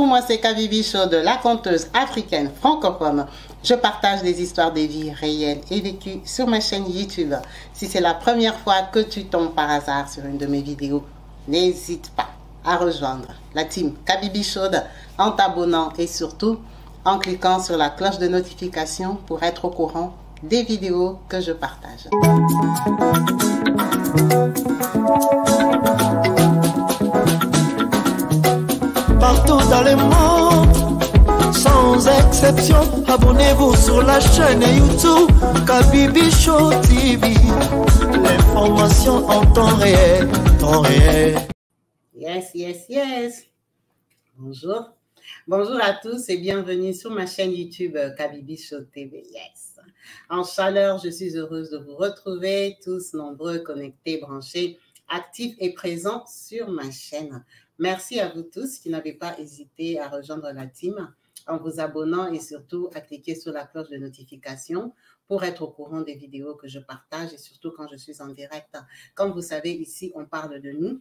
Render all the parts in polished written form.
Moi c'est Kabibi Chaude, la conteuse africaine francophone. Je partage des histoires de vie réelles et vécues sur ma chaîne YouTube. Si c'est la première fois que tu tombes par hasard sur une de mes vidéos, n'hésite pas à rejoindre la team Kabibi Chaude en t'abonnant et surtout en cliquant sur la cloche de notification pour être au courant des vidéos que je partage. Partout dans le monde, sans exception, abonnez-vous sur la chaîne YouTube Kabibi Chaude TV. L'information en temps réel, temps réel. Yes. Bonjour. Bonjour à tous et bienvenue sur ma chaîne YouTube Kabibi Chaude TV. Yes. En chaleur, je suis heureuse de vous retrouver, tous nombreux, connectés, branchés, actifs et présents sur ma chaîne. Merci à vous tous qui n'avez pas hésité à rejoindre la team en vous abonnant et surtout à cliquer sur la cloche de notification pour être au courant des vidéos que je partage et surtout quand je suis en direct. Comme vous savez, ici, on parle de nous.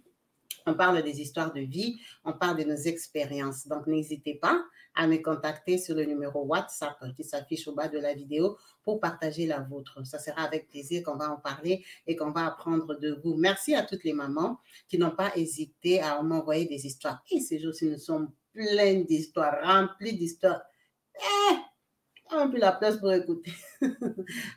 On parle des histoires de vie, on parle de nos expériences. Donc, n'hésitez pas à me contacter sur le numéro WhatsApp qui s'affiche au bas de la vidéo pour partager la vôtre. Ça sera avec plaisir qu'on va en parler et qu'on va apprendre de vous. Merci à toutes les mamans qui n'ont pas hésité à m'envoyer des histoires. Et ces jours-ci, nous sommes pleins d'histoires, remplis d'histoires. On n'a plus la place pour écouter.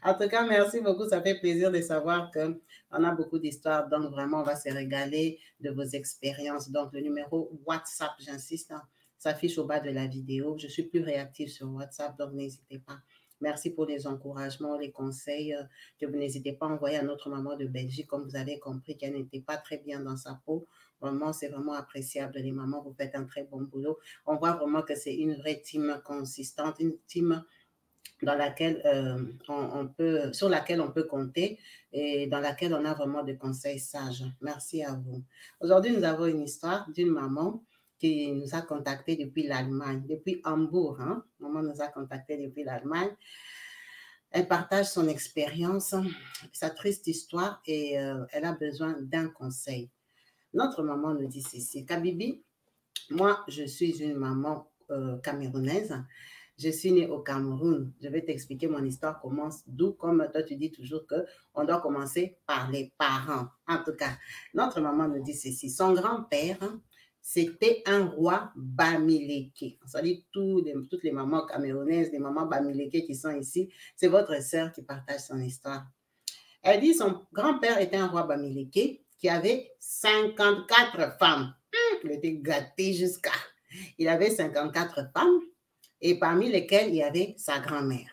En tout cas, merci beaucoup. Ça fait plaisir de savoir qu'on a beaucoup d'histoires. Donc, vraiment, on va se régaler de vos expériences. Donc, le numéro WhatsApp, j'insiste, s'affiche au bas de la vidéo. Je suis plus réactive sur WhatsApp, donc n'hésitez pas. Merci pour les encouragements, les conseils que vous n'hésitez pas à envoyer à notre maman de Belgique. Comme vous avez compris qu'elle n'était pas très bien dans sa peau. Vraiment, c'est vraiment appréciable. Les mamans, vous faites un très bon boulot. On voit vraiment que c'est une vraie team consistante, une team dans laquelle sur laquelle on peut compter et dans laquelle on a vraiment des conseils sages. Merci à vous. Aujourd'hui, nous avons une histoire d'une maman qui nous a contactés depuis l'Allemagne, depuis Hambourg. Maman nous a contactés depuis l'Allemagne. Elle partage son expérience, sa triste histoire et elle a besoin d'un conseil. Notre maman nous dit ceci: Kabibi, moi, je suis une maman camerounaise. Je suis née au Cameroun. Je vais t'expliquer mon histoire commence d'où, comme toi tu dis toujours qu'on doit commencer par les parents. En tout cas, notre maman nous dit ceci. Son grand-père, c'était un roi Bamileke. On salue toutes les mamans camerounaises, les mamans Bamileke qui sont ici. C'est votre sœur qui partage son histoire. Elle dit son grand-père était un roi Bamileke qui avait 54 femmes. Il était gâté jusqu'à... Il avait 54 femmes. Et parmi lesquelles il y avait sa grand-mère.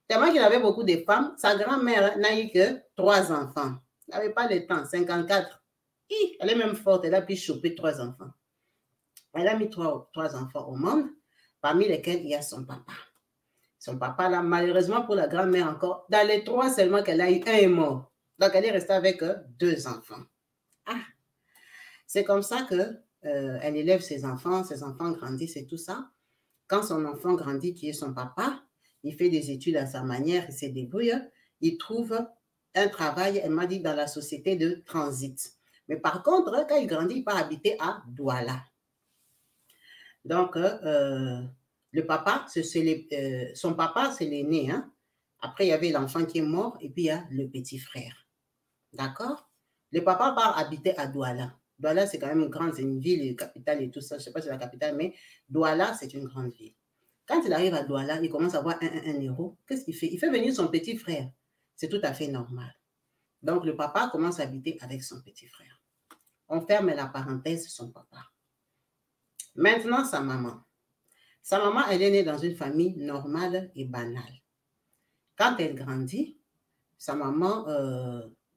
Tellement qu'il avait beaucoup de femmes, sa grand-mère n'a eu que 3 enfants. Elle n'avait pas le temps, 54. Elle est même forte, elle a pu choper 3 enfants. Elle a mis 3 enfants au monde, parmi lesquels il y a son papa. Son papa, là, malheureusement pour la grand-mère encore, dans les 3 seulement qu'elle a eu, un est mort. Donc, elle est restée avec 2 enfants. C'est comme ça qu'elle élève ses enfants grandissent et tout ça. Quand son enfant grandit, qui est son papa, il fait des études à sa manière, il se débrouille, il trouve un travail, elle m'a dit, dans la société de transit. Mais par contre, quand il grandit, il part habiter à Douala. Donc, le papa, son papa, c'est l'aîné. Après, il y avait l'enfant qui est mort et puis il y a le petit frère. D'accord? Le papa part habiter à Douala. Douala, c'est quand même c'est une ville, une capitale et tout ça. Je ne sais pas si c'est la capitale, mais Douala, c'est une grande ville. Quand il arrive à Douala, il commence à avoir un héros. Qu'est-ce qu'il fait? Il fait venir son petit frère. C'est tout à fait normal. Donc, le papa commence à habiter avec son petit frère. On ferme la parenthèse, son papa. Maintenant, sa maman. Sa maman, elle est née dans une famille normale et banale. Quand elle grandit, sa maman,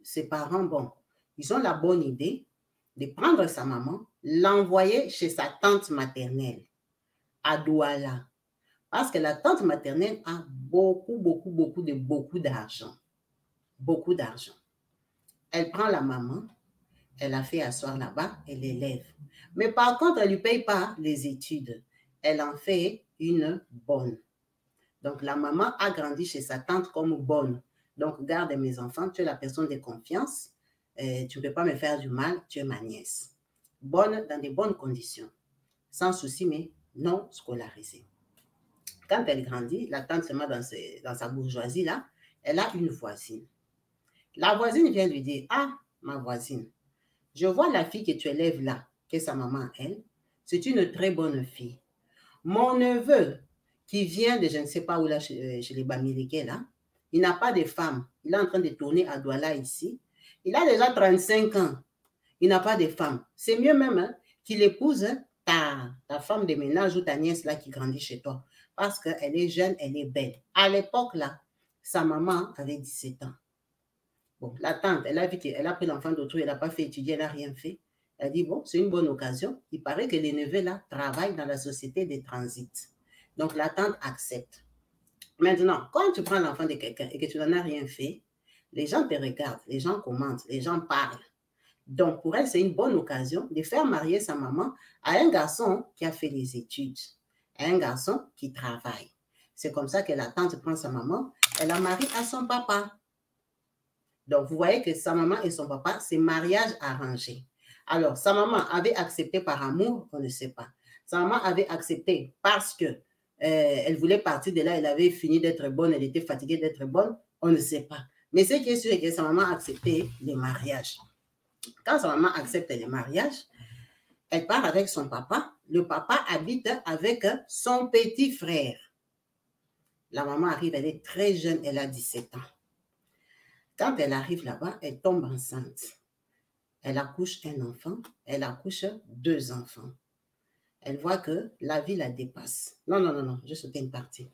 ses parents, bon, ils ont la bonne idée de prendre sa maman, l'envoyer chez sa tante maternelle, à Douala. Parce que la tante maternelle a beaucoup d'argent. Beaucoup d'argent. Elle prend la maman, elle la fait asseoir là-bas, elle l'élève. Mais par contre, elle ne lui paye pas les études. Elle en fait une bonne. Donc, la maman a grandi chez sa tante comme bonne. Donc, garde mes enfants, tu es la personne de confiance. Tu ne peux pas me faire du mal, tu es ma nièce. Bonne, dans de bonnes conditions. Sans souci, mais non scolarisés. Quand elle grandit, la tante se met dans sa bourgeoisie là, elle a une voisine. La voisine vient lui dire, ah, ma voisine, je vois la fille que tu élèves là, qui est sa maman, elle, c'est une très bonne fille. Mon neveu, qui vient de je ne sais pas où là, chez les Bamileke là, il n'a pas de femme. Il est en train de tourner à Douala ici. Il a déjà 35 ans. Il n'a pas de femme. C'est mieux même hein, qu'il épouse ta femme de ménage ou ta nièce là qui grandit chez toi. Parce qu'elle est jeune, elle est belle. À l'époque là, sa maman avait 17 ans. Bon, la tante, elle a vu qu'elle a pris l'enfant d'autrui, elle n'a pas fait étudier, elle n'a rien fait. Elle dit, bon, c'est une bonne occasion. Il paraît que les neveux là travaillent dans la société des transits. Donc la tante accepte. Maintenant, quand tu prends l'enfant de quelqu'un et que tu n'en as rien fait, les gens te regardent, les gens commentent, les gens parlent. Donc, pour elle, c'est une bonne occasion de faire marier sa maman à un garçon qui a fait les études, à un garçon qui travaille. C'est comme ça que la tante prend sa maman, elle la marie à son papa. Donc, vous voyez que sa maman et son papa, c'est mariage arrangé. Alors, sa maman avait accepté par amour, on ne sait pas. Sa maman avait accepté parce que elle voulait partir de là, elle avait fini d'être bonne, elle était fatiguée d'être bonne, on ne sait pas. Mais ce qui est sûr, c'est que sa maman a accepté les mariages. Quand sa maman accepte les mariages, elle part avec son papa. Le papa habite avec son petit frère. La maman arrive, elle est très jeune, elle a 17 ans. Quand elle arrive là-bas, elle tombe enceinte. Elle accouche un enfant, elle accouche 2 enfants. Elle voit que la vie la dépasse. Non, je sautais une partie.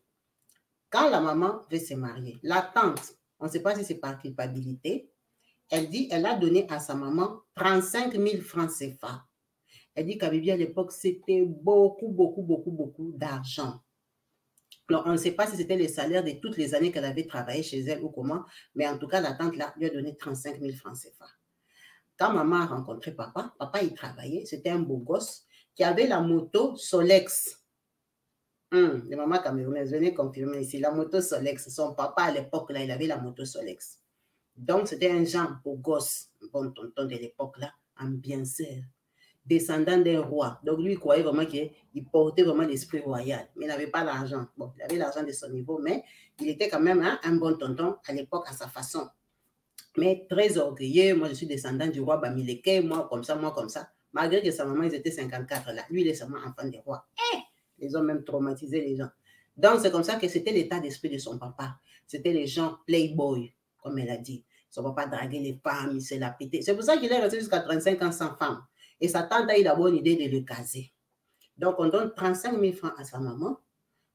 Quand la maman veut se marier, la tante, on ne sait pas si c'est par culpabilité, elle dit, elle a donné à sa maman 35 000 francs CFA. Elle dit qu'à Bibi, à l'époque, c'était beaucoup d'argent. Alors, on ne sait pas si c'était le salaire de toutes les années qu'elle avait travaillé chez elle ou comment, mais en tout cas, la tante là, lui a donné 35 000 francs CFA. Quand maman a rencontré papa, papa y travaillait, c'était un beau gosse qui avait la moto Solex. Les mamans camerounaises, venez confirmer ici, la moto Solex. Son papa à l'époque là, il avait la moto Solex. Donc, c'était un genre beau gosse, un bon tonton de l'époque là, ambianceur, descendant d'un roi. Donc, lui, il croyait vraiment qu'il portait vraiment l'esprit royal, mais il n'avait pas l'argent. Bon, il avait l'argent de son niveau, mais il était quand même hein, un bon tonton à l'époque, à sa façon. Mais très orgueilleux, moi, je suis descendant du roi Bamileke, moi, comme ça. Malgré que sa maman, ils étaient 54 là. Lui, il est seulement enfant du roi. Ils ont même traumatisé les gens. Donc, c'est comme ça que c'était l'état d'esprit de son papa. C'était les gens playboy, comme elle a dit. Son papa draguait les femmes, il s'est la pété. C'est pour ça qu'il est resté jusqu'à 35 ans sans femme. Et sa tante a eu la bonne idée de le caser. Donc, on donne 35 000 francs à sa maman.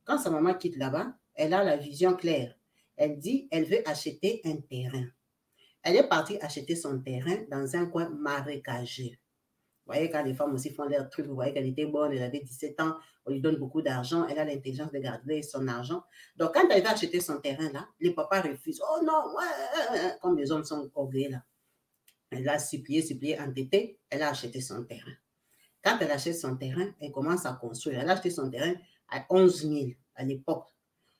Quand sa maman quitte là-bas, elle a la vision claire. Elle dit, elle veut acheter un terrain. Elle est partie acheter son terrain dans un coin marécageux. Vous voyez, quand les femmes aussi font leurs trucs, vous voyez qu'elle était bonne, elle avait 17 ans, on lui donne beaucoup d'argent, elle a l'intelligence de garder son argent. Donc, quand elle va acheter son terrain là, les papas refusent. Oh non, ouais, comme les hommes sont orgueilleux là. Elle a supplié, entêté, elle a acheté son terrain. Quand elle achète son terrain, elle commence à construire. Elle a acheté son terrain à 11 000 à l'époque.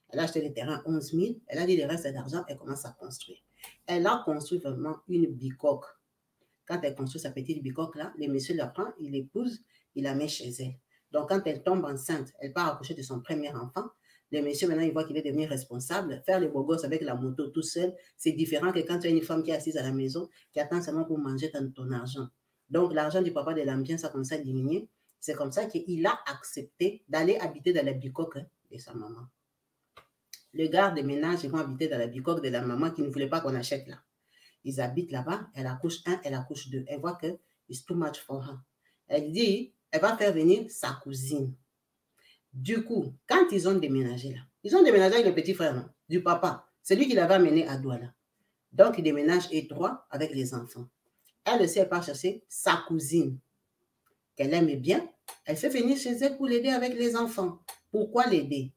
Elle a acheté le terrain à 11 000, elle a dit le reste d'argent, elle commence à construire. Elle a construit vraiment une bicoque. Quand elle construit sa petite bicoque là, le monsieur la prend, il l'épouse, il la met chez elle. Donc quand elle tombe enceinte, elle part accoucher de son premier enfant. Le monsieur maintenant, il voit qu'il est devenu responsable. Faire le beau gosse avec la moto tout seul, c'est différent que quand tu as une femme qui est assise à la maison, qui attend seulement pour manger ton argent. Donc l'argent du papa de l'ambiance a commencé à diminuer. C'est comme ça qu'il a accepté d'aller habiter dans la bicoque de sa maman. Le garde de ménage, ils vont habiter dans la bicoque de la maman qui ne voulait pas qu'on achète là. Ils habitent là-bas, elle accouche 1, elle accouche 2. Elle voit que it's too much for her. Elle dit, elle va faire venir sa cousine. Du coup, quand ils ont déménagé là, ils ont déménagé avec le petit frère non, du papa. C'est lui qui l'avait amené à Douala. Donc, il déménage étroit avec les enfants. Elle aussi, elle part chercher sa cousine, qu'elle aime bien. Elle fait venir chez elle pour l'aider avec les enfants. Pourquoi l'aider?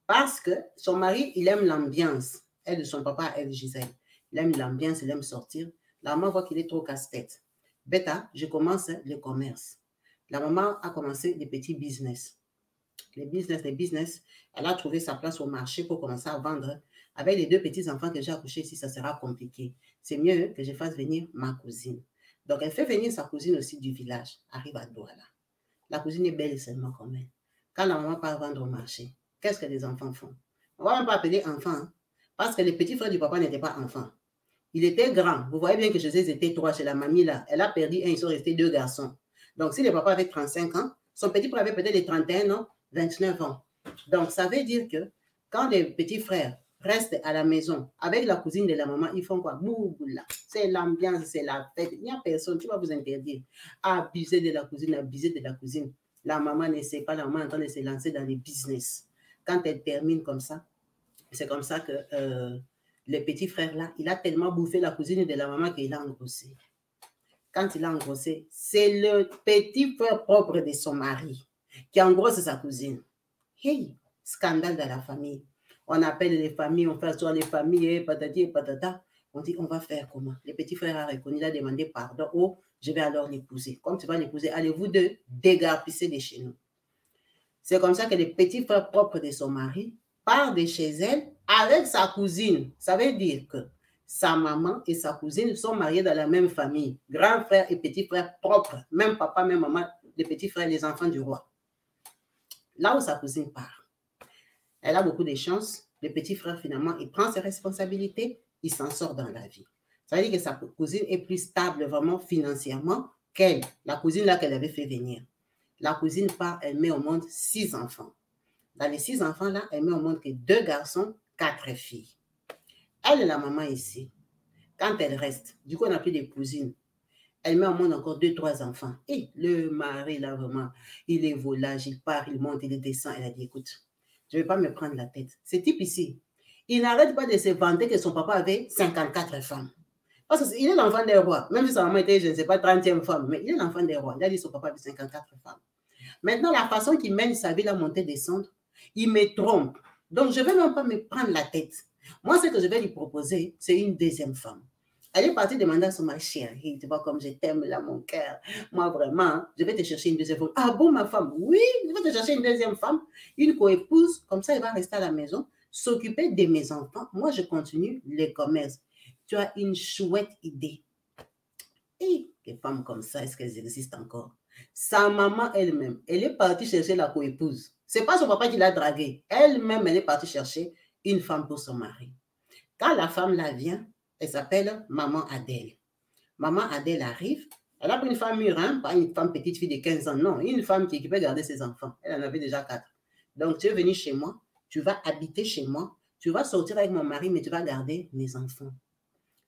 Parce que son mari, il aime l'ambiance. Elle de son papa, elle, Gisèle. Il aime l'ambiance, il aime sortir. La maman voit qu'il est trop casse-tête. Beta, je commence le commerce. La maman a commencé les petits business. Les business. Elle a trouvé sa place au marché pour commencer à vendre. Avec les 2 petits-enfants que j'ai accouchés ici, ça sera compliqué. C'est mieux que je fasse venir ma cousine. Donc, elle fait venir sa cousine aussi du village. Arrive à Douala. La cousine est belle seulement comme elle. Quand la maman part vendre au marché, qu'est-ce que les enfants font? On ne va même pas appeler enfant, hein, parce que les petits frères du papa n'étaient pas enfants. Il était grand. Vous voyez bien que chez eux, ils étaient 3. Chez la mamie, là, elle a perdu un, ils sont restés 2 garçons. Donc, si le papa avait 35 ans, son petit frère avait peut-être des 31 ans, 29 ans. Donc, ça veut dire que quand les petits frères restent à la maison avec la cousine de la maman, ils font quoi? Bouboula. C'est l'ambiance, c'est la fête. Il n'y a personne qui va vous interdire. Abuser de la cousine, abuser de la cousine. La maman ne sait pas, la maman est en train de se lancer dans les business. Quand elle termine comme ça, c'est comme ça que le petit frère là, il a tellement bouffé la cousine de la maman qu'il a engrossé. Quand il a engrossé, c'est le petit frère propre de son mari qui engrosse sa cousine. Hey, scandale dans la famille. On appelle les familles, on fait sur les familles, patati et patata. On dit, on va faire comment? Le petit frère a reconnu, il a demandé pardon. Oh, je vais alors l'épouser. Comme tu vas l'épouser, allez-vous deux dégarpisser de chez nous. C'est comme ça que le petit frère propre de son mari part de chez elle avec sa cousine. Ça veut dire que sa maman et sa cousine sont mariés dans la même famille. Grand frère et petit frère propres. Même papa, même maman, les petits frères, les enfants du roi. Là où sa cousine part, elle a beaucoup de chance. Le petit frère, finalement, il prend ses responsabilités, il s'en sort dans la vie. Ça veut dire que sa cousine est plus stable vraiment financièrement qu'elle, la cousine là qu'elle avait fait venir. La cousine part, elle met au monde 6 enfants. Dans les 6 enfants-là, elle met au monde que 2 garçons, 4 filles. Elle est la maman ici. Quand elle reste, du coup, on n'a plus de cousines. Elle met au monde encore 2, 3 enfants. Et le mari, là, vraiment, il est volage, il part, il monte, il descend. Elle a dit, écoute, je ne vais pas me prendre la tête. Ce type ici, il n'arrête pas de se vanter que son papa avait 54 femmes. Parce qu'il est l'enfant des rois. Même si sa maman était, je ne sais pas, 30e femme, mais il est l'enfant des rois. Il a dit que son papa avait 54 femmes. Maintenant, la façon qu'il mène sa vie, la montée, descendre, il me trompe. Donc, je ne vais même pas me prendre la tête. Moi, ce que je vais lui proposer, c'est une deuxième femme. Elle est partie demander à son mari, chérie, tu vois comme je t'aime là, mon cœur. Moi, vraiment, je vais te chercher une deuxième femme. Ah bon, ma femme? Oui, je vais te chercher une deuxième femme, une coépouse. Comme ça, elle va rester à la maison, s'occuper de mes enfants. Moi, je continue les commerces. Tu as une chouette idée. Et les femmes comme ça, est-ce qu'elles existent encore? Sa maman elle-même, elle est partie chercher la coépouse. Ce n'est pas son papa qui l'a draguée. Elle-même, elle est partie chercher une femme pour son mari. Quand la femme là vient, elle s'appelle Maman Adèle. Maman Adèle arrive. Elle a pris une femme mûre, hein, pas une femme petite fille de 15 ans, non. Une femme qui peut garder ses enfants. Elle en avait déjà 4. Donc, tu es venu chez moi, tu vas habiter chez moi, tu vas sortir avec mon mari, mais tu vas garder mes enfants.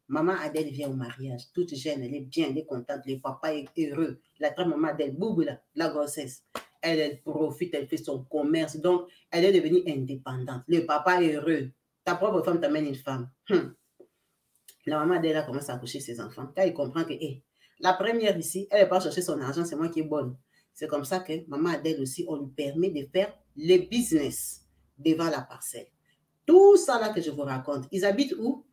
Maman Adèle vient au mariage, toute jeune, elle est bien, elle est contente, le papa est heureux. La maman Adèle, boubou là, la grossesse. Elle profite, elle fait son commerce, donc elle est devenue indépendante. Le papa est heureux. Ta propre femme t'amène une femme. La maman Adèle a commencé à accoucher ses enfants. Quand elle comprend que la première ici, elle n'est pas chercher son argent, c'est moi qui est bonne. C'est comme ça que maman Adèle aussi, on lui permet de faire les business devant la parcelle. Tout ça là que je vous raconte, ils habitent où?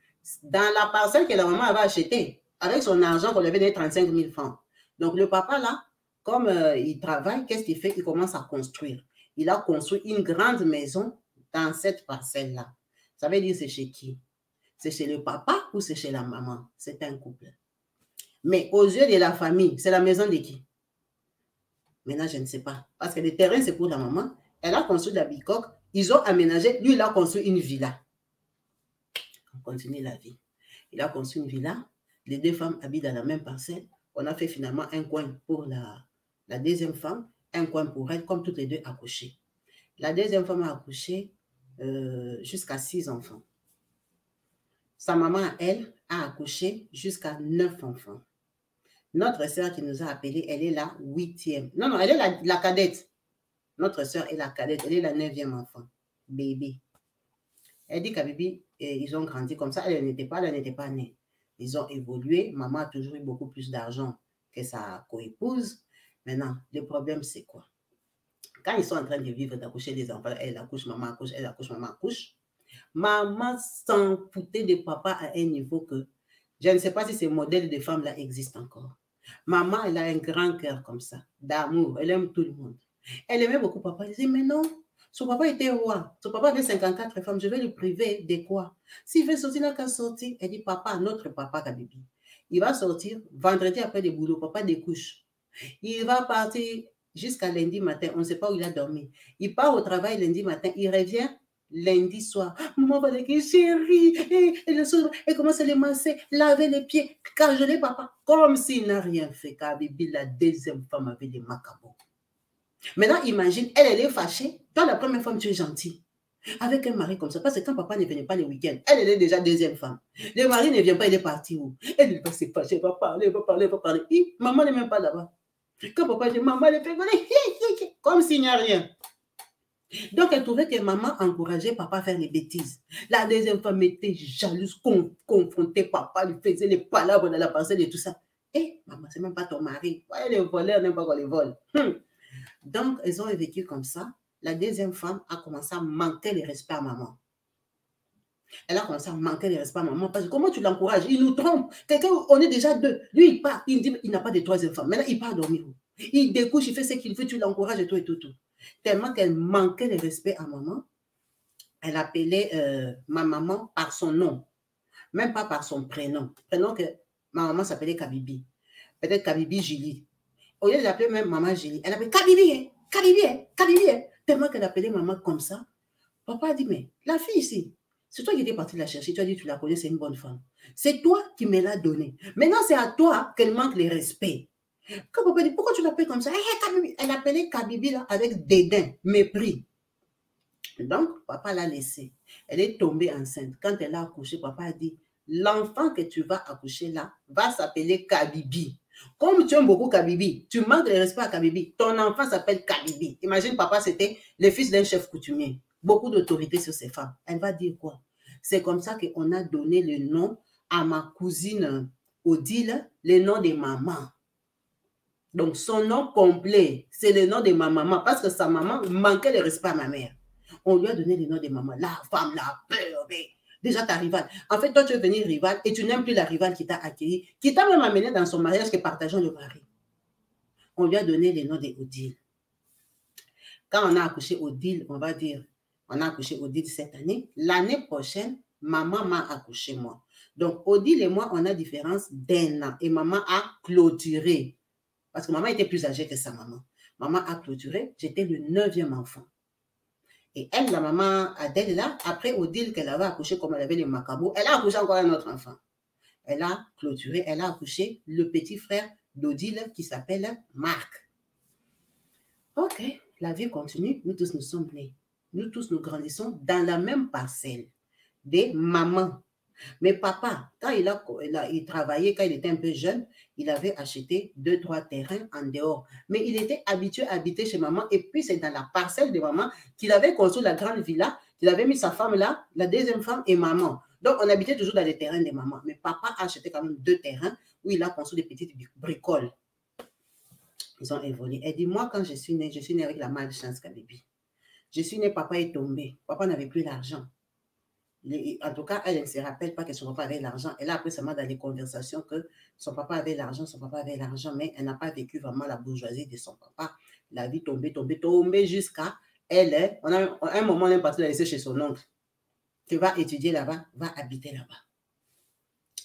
Dans la parcelle que la maman avait achetée, avec son argent qu'on lui avait donné 35 000 francs. Donc le papa là, comme il travaille, qu'est-ce qu'il fait? Il commence à construire. Il a construit une grande maison dans cette parcelle-là. Ça veut dire c'est chez qui? C'est chez le papa ou c'est chez la maman? C'est un couple. Mais aux yeux de la famille, c'est la maison de qui? Maintenant, je ne sais pas. Parce que le terrain, c'est pour la maman. Elle a construit la bicoque. Ils ont aménagé. Lui, il a construit une villa. On continue la vie. Il a construit une villa. Les 2 femmes habitent dans la même parcelle. On a fait finalement un coin pour la deuxième femme, un coin pour elle, comme toutes les 2 accouchées. La deuxième femme a accouché jusqu'à 6 enfants. Sa maman, elle, a accouché jusqu'à 9 enfants. Notre sœur qui nous a appelés, elle est la 8e. Non, non, elle est la cadette. Notre sœur est la cadette, elle est la 9e enfant. Bébé. Elle dit qu'à Bibi, ils ont grandi comme ça. Elle n'était pas née. Ils ont évolué. Maman a toujours eu beaucoup plus d'argent que sa coépouse. Maintenant, le problème, c'est quoi? Quand ils sont en train de vivre, d'accoucher des enfants, elle accouche, maman accouche, elle accouche, maman accouche. Maman s'en foutait de papa à un niveau que je ne sais pas si ces modèles de femmes-là existent encore. Maman, elle a un grand cœur comme ça, d'amour. Elle aime tout le monde. Elle aimait beaucoup papa. Elle disait, mais non, son papa était roi. Son papa avait 54 femmes. Je vais lui priver de quoi? S'il veut sortir, il n'a qu'à sortir. Elle dit, papa, notre papa, Kabibi. Il va sortir vendredi après le boulot. Papa découche. Il va partir jusqu'à lundi matin. On ne sait pas où il a dormi. Il part au travail lundi matin. Il revient lundi soir. Maman va dire, chérie, et le soir, elle commence à les masser, laver les pieds, cajoler papa. Comme s'il n'a rien fait. Kabibi, la deuxième femme avait des macabres. Maintenant, imagine, elle est fâchée. Toi, la première femme, tu es gentille. Avec un mari comme ça, parce que quand papa ne venait pas les week-ends, elle est déjà deuxième femme. Le mari ne vient pas, il est parti où? Elle ne va se fâcher, elle va parler, elle va parler, elle va parler. Maman n'est même pas là-bas. Quand papa dit, maman, elle fait comme s'il n'y a rien. Donc, elle trouvait que maman encourageait papa à faire les bêtises. La deuxième femme était jalouse, confrontée papa, lui faisait les palabres dans la parcelle et tout ça. Maman, c'est même pas ton mari. Ouais, les voleurs n'aiment pas qu'on les vole. Donc, elles ont vécu comme ça. La deuxième femme a commencé à manquer le respect à maman. Elle a commencé à manquer le respect à maman parce que comment tu l'encourages? Il nous trompe. Quelqu'un, on est déjà deux. Lui, il part, il dit il n'a pas de troisième femme. Maintenant, il part dormir. Il découche, il fait ce qu'il veut, tu l'encourages et tout et tout. Tellement qu'elle manquait le respect à maman, elle appelait ma maman par son nom, même pas par son prénom. Prénom que ma maman s'appelait Kabibi. Peut-être Kabibi Julie. Au lieu d'appeler même maman Julie, elle appelait Kabibi, hein, Kabibi, hein, Kabibi. Hein. Tellement qu'elle appelait maman comme ça. Papa a dit, mais la fille ici, c'est toi qui étais parti la chercher. Tu as dit, tu la connais, c'est une bonne femme. C'est toi qui me l'as donnée. Maintenant, c'est à toi qu'elle manque le respect. Quand papa dit, pourquoi tu l'appelles comme ça? Elle appelait Kabibi là, avec dédain, mépris. Donc, papa l'a laissée. Elle est tombée enceinte. Quand elle a accouché, papa a dit, l'enfant que tu vas accoucher là va s'appeler Kabibi. Comme tu aimes beaucoup Kabibi, tu manques de respect à Kabibi, ton enfant s'appelle Kabibi. Imagine, papa, c'était le fils d'un chef coutumier. Beaucoup d'autorité sur ces femmes. Elle va dire quoi? C'est comme ça qu'on a donné le nom à ma cousine Odile, le nom de maman. Donc, son nom complet, c'est le nom de ma maman, parce que sa maman manquait de respect à ma mère. On lui a donné le nom de maman. La femme, la peur, déjà ta rivale. En fait, toi, tu es venue rivale et tu n'aimes plus la rivale qui t'a accueilli, qui t'a même amené dans son mariage, que partageant le mari. On lui a donné le nom d'Odile. Quand on a accouché Odile, on va dire, on a accouché Odile cette année. L'année prochaine, maman m'a accouché moi. Donc, Odile et moi, on a différence d'1 an. Et maman a clôturé. Parce que maman était plus âgée que sa maman. Maman a clôturé. J'étais le 9e enfant. Et elle, la maman Adèle, là, après Odile qu'elle avait accouché, comme elle avait les macabos, elle a accouché encore un autre enfant. Elle a clôturé, elle a accouché le petit frère d'Odile qui s'appelle Marc. Ok, la vie continue. Nous tous nous sommes nés. Nous tous nous grandissons dans la même parcelle des mamans. Mais papa, quand il travaillait, quand il était un peu jeune, il avait acheté 2-3 terrains en dehors. Mais il était habitué à habiter chez maman. Et puis, c'est dans la parcelle de maman qu'il avait construit la grande villa. Il avait mis sa femme là, la deuxième femme et maman. Donc, on habitait toujours dans les terrains de maman. Mais papa a acheté quand même 2 terrains où il a construit des petites bricoles. Ils ont évolué. Elle dit, moi, quand je suis née avec la malchance, Kabibi. Je suis née, papa est tombé. Papa n'avait plus l'argent. En tout cas, elle ne se rappelle pas que son papa avait l'argent. Elle a appris seulement dans les conversations que son papa avait l'argent, mais elle n'a pas vécu vraiment la bourgeoisie de son papa. La vie tombée jusqu'à elle. On a un moment, on est parti la laisser chez son oncle. Tu vas étudier là-bas, va habiter là-bas.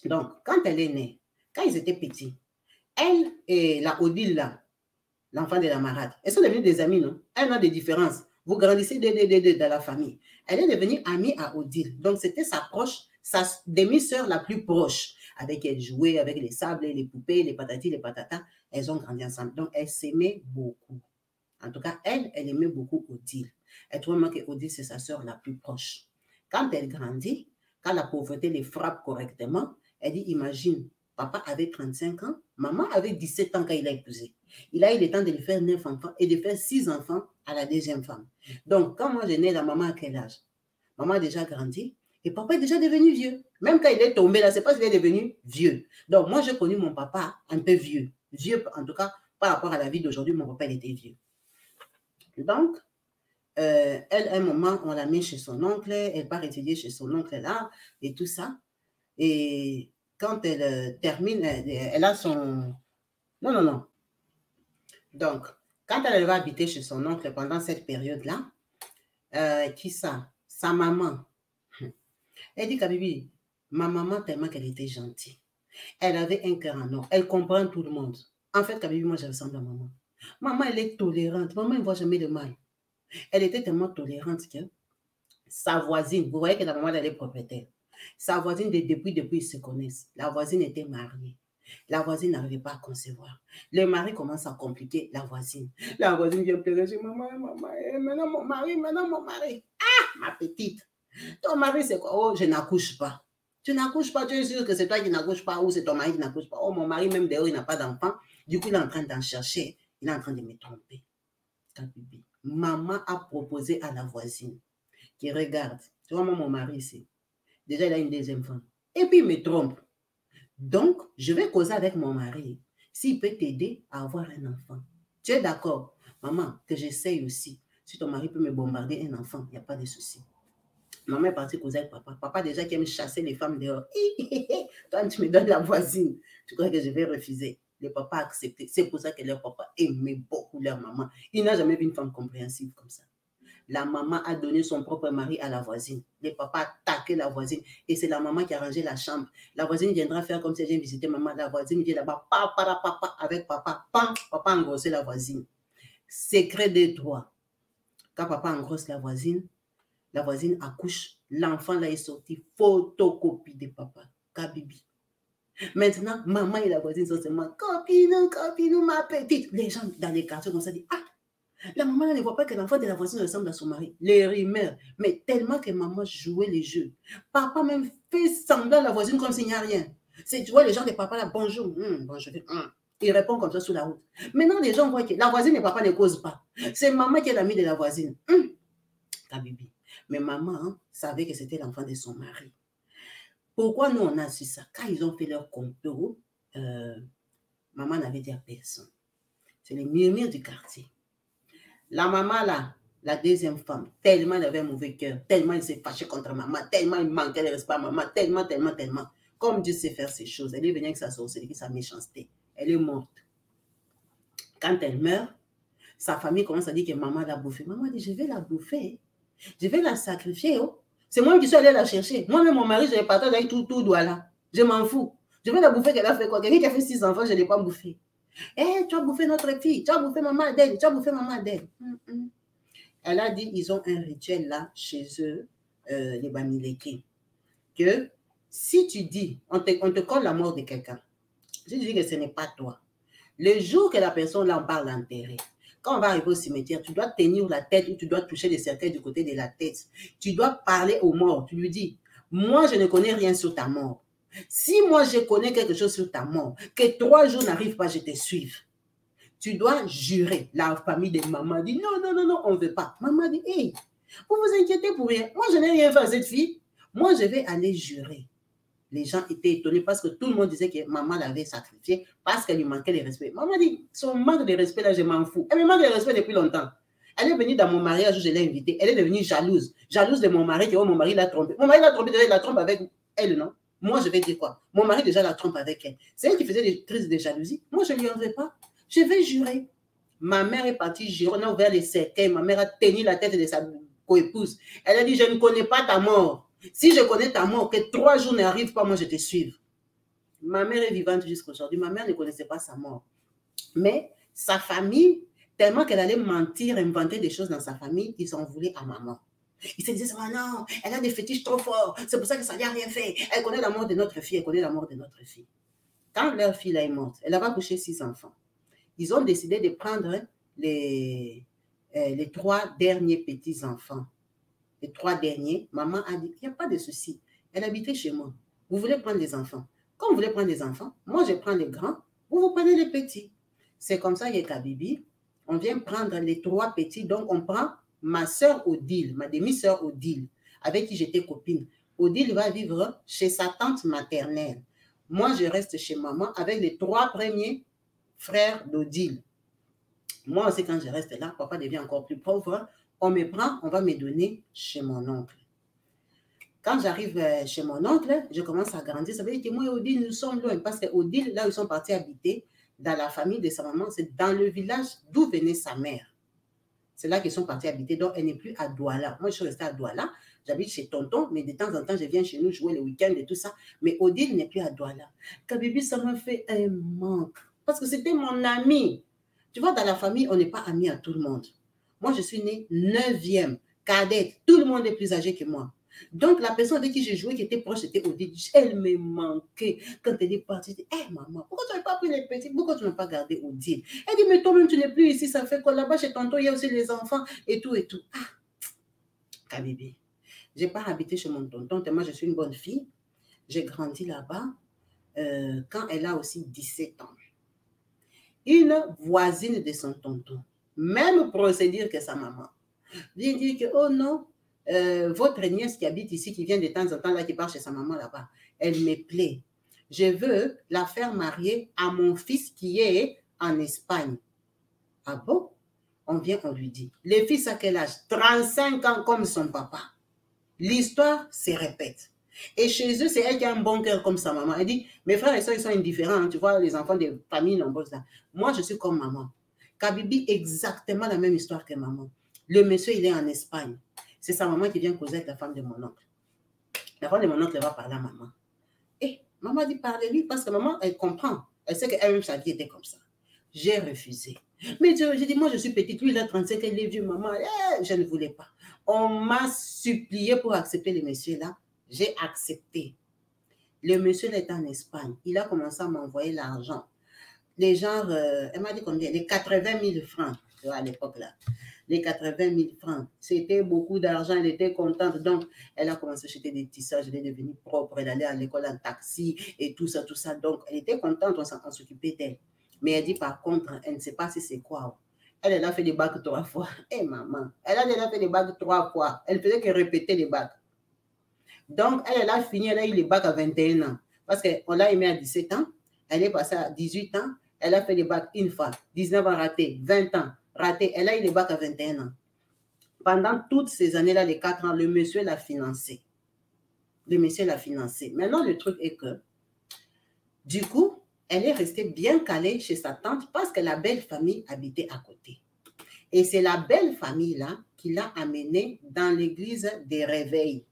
Donc, quand elle est née, quand ils étaient petits, elle et la Odile, là, l'enfant de la marade, elles sont devenues des amies, non? Elles ont des différences. Vous grandissez dans la famille. Elle est devenue amie à Odile. Donc, c'était sa demi-sœur la plus proche. Avec elle jouait, avec les sables, les poupées, les patatis, les patatas. Elles ont grandi ensemble. Donc, elles s'aimaient beaucoup. En tout cas, elle aimait beaucoup Odile. Elle trouvait vraiment que Odile, c'est sa sœur la plus proche. Quand elle grandit, quand la pauvreté les frappe correctement, elle dit, imagine, papa avait 35 ans, maman avait 17 ans quand il a épousé. Il a eu le temps de lui faire 9 enfants et de faire 6 enfants à la deuxième femme. Donc, quand moi j'ai né, la maman à quel âge? Maman a déjà grandi et papa est déjà devenu vieux. Même quand il est tombé là, c'est parce qu'il est devenu vieux. Donc, moi, j'ai connu mon papa un peu vieux. Vieux, en tout cas, par rapport à la vie d'aujourd'hui, mon papa, il était vieux. Donc, elle, à un moment, on l'a mis chez son oncle, elle part étudier chez son oncle là et tout ça. Et quand elle termine, elle a son... Non. Donc, quand elle va habiter chez son oncle pendant cette période-là, qui ça? Sa maman. Elle dit, Kabibi, ma maman, tellement qu'elle était gentille. Elle avait un cœur en or. Elle comprend tout le monde. En fait, Kabibi, moi, je ressemble à maman. Maman, elle est tolérante. Maman, elle ne voit jamais le mal. Elle était tellement tolérante que sa voisine, vous voyez que la maman, elle est propriétaire. Sa voisine, depuis ils se connaissent. La voisine était mariée. La voisine n'arrivait pas à concevoir. Le mari commence à compliquer la voisine. La voisine vient pleurer. Je dis, maman, maintenant mon mari. Ah, ma petite. Ton mari, c'est quoi? Oh, je n'accouche pas. Tu n'accouches pas, tu es sûr que c'est toi qui n'accouches pas ou c'est ton mari qui n'accouche pas. Oh, mon mari, même d'ailleurs, il n'a pas d'enfant. Du coup, il est en train d'en chercher. Il est en train de me tromper. Maman a proposé à la voisine qui regarde. Tu vois, moi, mon mari ici. Déjà, il a une deuxième femme. Et puis, il me trompe. Donc, je vais causer avec mon mari s'il peut t'aider à avoir un enfant. Tu es d'accord? Maman, que j'essaye aussi. Si ton mari peut me bombarder un enfant, il n'y a pas de souci. Maman est partie causer avec papa. Papa déjà qui aime chasser les femmes dehors. Toi, tu me donnes la voisine. Tu crois que je vais refuser? Le papa a accepté. C'est pour ça que leur papa aimait beaucoup leur maman. Il n'a jamais vu une femme compréhensive comme ça. La maman a donné son propre mari à la voisine. Le papa a attaqué la voisine. Et c'est la maman qui a rangé la chambre. La voisine viendra faire comme si elle vient visiter maman. La voisine vient là-bas, papa, avec papa. Papa a engrossé la voisine. Secret des trois. Quand papa engrosse la voisine accouche. L'enfant là est sorti. Photocopie de papa. Kabibi. Maintenant, maman et la voisine sont seulement copine, ma petite. Les gens dans les quartiers comme ça disent, ah, la maman ne voit pas que l'enfant de la voisine ressemble à son mari. Les rumeurs. Mais tellement que maman jouait les jeux. Papa même fait semblant à la voisine comme s'il n'y a rien. Tu vois les gens de papa là, bonjour. Bonjour. Il répond comme ça sous la route. Maintenant, les gens voient que la voisine et papa ne causent pas. C'est maman qui est l'amie de la voisine. Kabibi. Mais maman savait que c'était l'enfant de son mari. Pourquoi nous on a su ça? Quand ils ont fait leur complot, maman n'avait dit à personne. C'est les murmures du quartier. La maman là, la deuxième femme, tellement elle avait un mauvais cœur, tellement elle s'est fâchée contre maman, tellement elle manquait de respect à maman, tellement. Comme Dieu sait faire ces choses, elle est venue avec sa sorcellerie, sa méchanceté. Elle est morte. Quand elle meurt, sa famille commence à dire que maman l'a bouffée. Maman dit, je vais la bouffer. Je vais la sacrifier. Oh. C'est moi qui suis allée la chercher. Moi-même, mon mari, je l'ai partagé avec tout Douala. Je m'en fous. Je vais la bouffer, qu'elle a fait quoi? Quelqu'un qui a fait 6 enfants, je ne l'ai pas bouffé. Tu as bouffé notre fille. Tu as bouffé maman Adèle. Tu as bouffé maman Adèle. Elle a dit, ils ont un rituel là, chez eux, les Bamileke, que si tu dis, on te colle la mort de quelqu'un, si tu dis que ce n'est pas toi, le jour que la personne là, on parle d'enterrer, quand on va arriver au cimetière, tu dois tenir la tête ou tu dois toucher les cercueils du côté de la tête. Tu dois parler aux morts. Tu lui dis, moi, je ne connais rien sur ta mort. Si moi, je connais quelque chose sur ta mort, que 3 jours n'arrivent pas, je te suive. Tu dois jurer. La famille de maman dit, non, on ne veut pas. Maman dit, hey, vous vous inquiétez pour rien. Moi, je n'ai rien fait à cette fille. Moi, je vais aller jurer. Les gens étaient étonnés parce que tout le monde disait que maman l'avait sacrifiée parce qu'elle lui manquait de respect. Maman dit, son manque de respect là, je m'en fous. Elle me manque de respect depuis longtemps. Elle est venue dans mon mariage où je l'ai invitée. Elle est devenue jalouse. Jalouse de mon mari, que mon mari l'a trompée. Mon mari l'a trompée, déjà, il la trompe avec elle, non? Moi, je vais dire quoi? Mon mari déjà la trompe avec elle. C'est elle qui faisait des crises de jalousie. Moi, je ne lui en veux pas. Je vais jurer. Ma mère est partie jurer. On a ouvert les cercueils. Ma mère a tenu la tête de sa coépouse. Elle a dit, je ne connais pas ta mort. Si je connais ta mort, que 3 jours n'arrivent pas, moi je te suive. Ma mère est vivante jusqu'à aujourd'hui. Ma mère ne connaissait pas sa mort. Mais sa famille, tellement qu'elle allait mentir, inventer des choses dans sa famille, ils en voulaient à maman. Ils se disaient, oh non, elle a des fétiches trop forts. C'est pour ça que ça n'a rien fait. Elle connaît la mort de notre fille. Elle connaît la mort de notre fille. Quand leur fille là est morte, elle avait accouché 6 enfants. Ils ont décidé de prendre les 3 derniers petits-enfants. Les 3 derniers, maman a dit, il n'y a pas de souci. Elle habitait chez moi. Vous voulez prendre les enfants? Comme vous voulez prendre les enfants, moi je prends les grands, vous prenez les petits. C'est comme ça, Kabibi. On vient prendre les 3 petits, donc on prend ma soeur Odile, ma demi-soeur Odile, avec qui j'étais copine. Odile va vivre chez sa tante maternelle. Moi, je reste chez maman avec les 3 premiers frères d'Odile. Moi aussi, quand je reste là, papa devient encore plus pauvre. On me prend, on va me donner chez mon oncle. Quand j'arrive chez mon oncle, je commence à grandir. Ça veut dire que moi et Odile, nous sommes loin. Parce que Odile, là où ils sont partis habiter, dans la famille de sa maman, c'est dans le village d'où venait sa mère. C'est là qu'ils sont partis habiter. Donc, elle n'est plus à Douala. Moi, je suis restée à Douala. J'habite chez tonton, mais de temps en temps, je viens chez nous jouer le week-end et tout ça. Mais Odile n'est plus à Douala. Kabibi, ça m'a fait un manque. Parce que c'était mon ami. Tu vois, dans la famille, on n'est pas amis à tout le monde. Moi, je suis née 9e, cadette. Tout le monde est plus âgé que moi. Donc, la personne avec qui j'ai joué, qui était proche, c'était Odile. Elle me manquait. Quand elle est partie, je dis, hé maman, pourquoi tu n'as pas pris les petits? Pourquoi tu n'as pas gardé Odile? Elle dit, mais toi-même, tu n'es plus ici. Ça fait quoi là-bas chez tonton? Il y a aussi les enfants et tout et tout. Ah, Kabibi. Je n'ai pas habité chez mon tonton, tellement je suis une bonne fille. J'ai grandi là-bas quand elle a aussi 17 ans. Une voisine de son tonton, même procédure que sa maman, vient dire que, oh non, votre nièce qui habite ici, qui vient de temps en temps là, qui part chez sa maman là-bas, elle me plaît. Je veux la faire marier à mon fils qui est en Espagne. Ah bon? On vient, on lui dit. Le fils à quel âge? 35 ans comme son papa. L'histoire se répète. Et chez eux, c'est elle qui a un bon cœur comme sa maman. Elle dit, mes frères et soeurs, ils sont indifférents. Hein, tu vois, les enfants des familles nombreuses là. Moi, je suis comme maman. Kabibi, exactement la même histoire que maman. Le monsieur, il est en Espagne. C'est sa maman qui vient causer avec la femme de mon oncle. La femme de mon oncle va parler à maman. Et maman dit, parlez-lui parce que maman, elle comprend. Elle sait qu'elle-même, sa vie était comme ça. J'ai refusé. Mais j'ai dit, moi, je suis petite. Lui, il a 35, elle est vieux, maman. Je ne voulais pas. On m'a supplié pour accepter le monsieur là. J'ai accepté. Le monsieur là est en Espagne. Il a commencé à m'envoyer l'argent. Les gens, elle m'a dit combien? Les 80 000 francs à l'époque là. Les 80 000 francs. C'était beaucoup d'argent. Elle était contente. Donc, elle a commencé à acheter des tissages. Elle est devenue propre. Elle allait à l'école en taxi et tout ça, tout ça. Donc, elle était contente. On s'occupait d'elle. Mais elle dit par contre, elle ne sait pas si c'est quoi. Elle a fait des bacs 3 fois. Eh maman, elle a déjà fait des bacs 3 fois. Elle faisait que répéter les bacs. Donc, elle a fini, elle a eu les bacs à 21 ans. Parce qu'on l'a aimée à 17 ans. Elle est passée à 18 ans. Elle a fait les bacs une fois. 19 ans raté. 20 ans raté. Elle a eu les bacs à 21 ans. Pendant toutes ces années-là, les 4 ans, le monsieur l'a financé. Le monsieur l'a financé. Maintenant, le truc est que, du coup, elle est restée bien calée chez sa tante parce que la belle famille habitait à côté. Et c'est la belle famille-là qui l'a amenée dans l'église des réveils.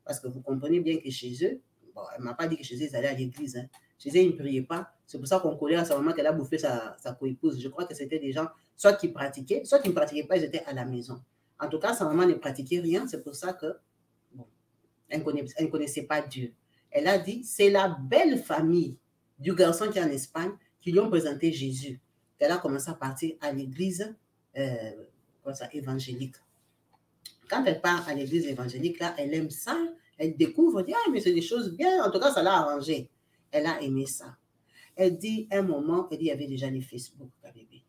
Parce que vous comprenez bien que chez eux, bon, elle ne m'a pas dit que chez eux, ils allaient à l'église. Hein. Chez eux, ils ne priaient pas. C'est pour ça qu'on collait à sa maman qu'elle a bouffé sa coépouse. Je crois que c'était des gens, soit qui pratiquaient, soit qui ne pratiquaient pas, ils étaient à la maison. En tout cas, sa maman ne pratiquait rien. C'est pour ça que, bon, elle ne connaissait pas Dieu. Elle a dit, c'est la belle famille du garçon qui est en Espagne qui lui ont présenté Jésus. Elle a commencé à partir à l'église évangélique. Quand elle part à l'église évangélique, là, elle aime ça. Elle découvre, elle dit, ah, mais c'est des choses bien. En tout cas, ça l'a arrangé. Elle a aimé ça. Elle dit, un moment, elle dit, il y avait déjà les Facebook, bébé.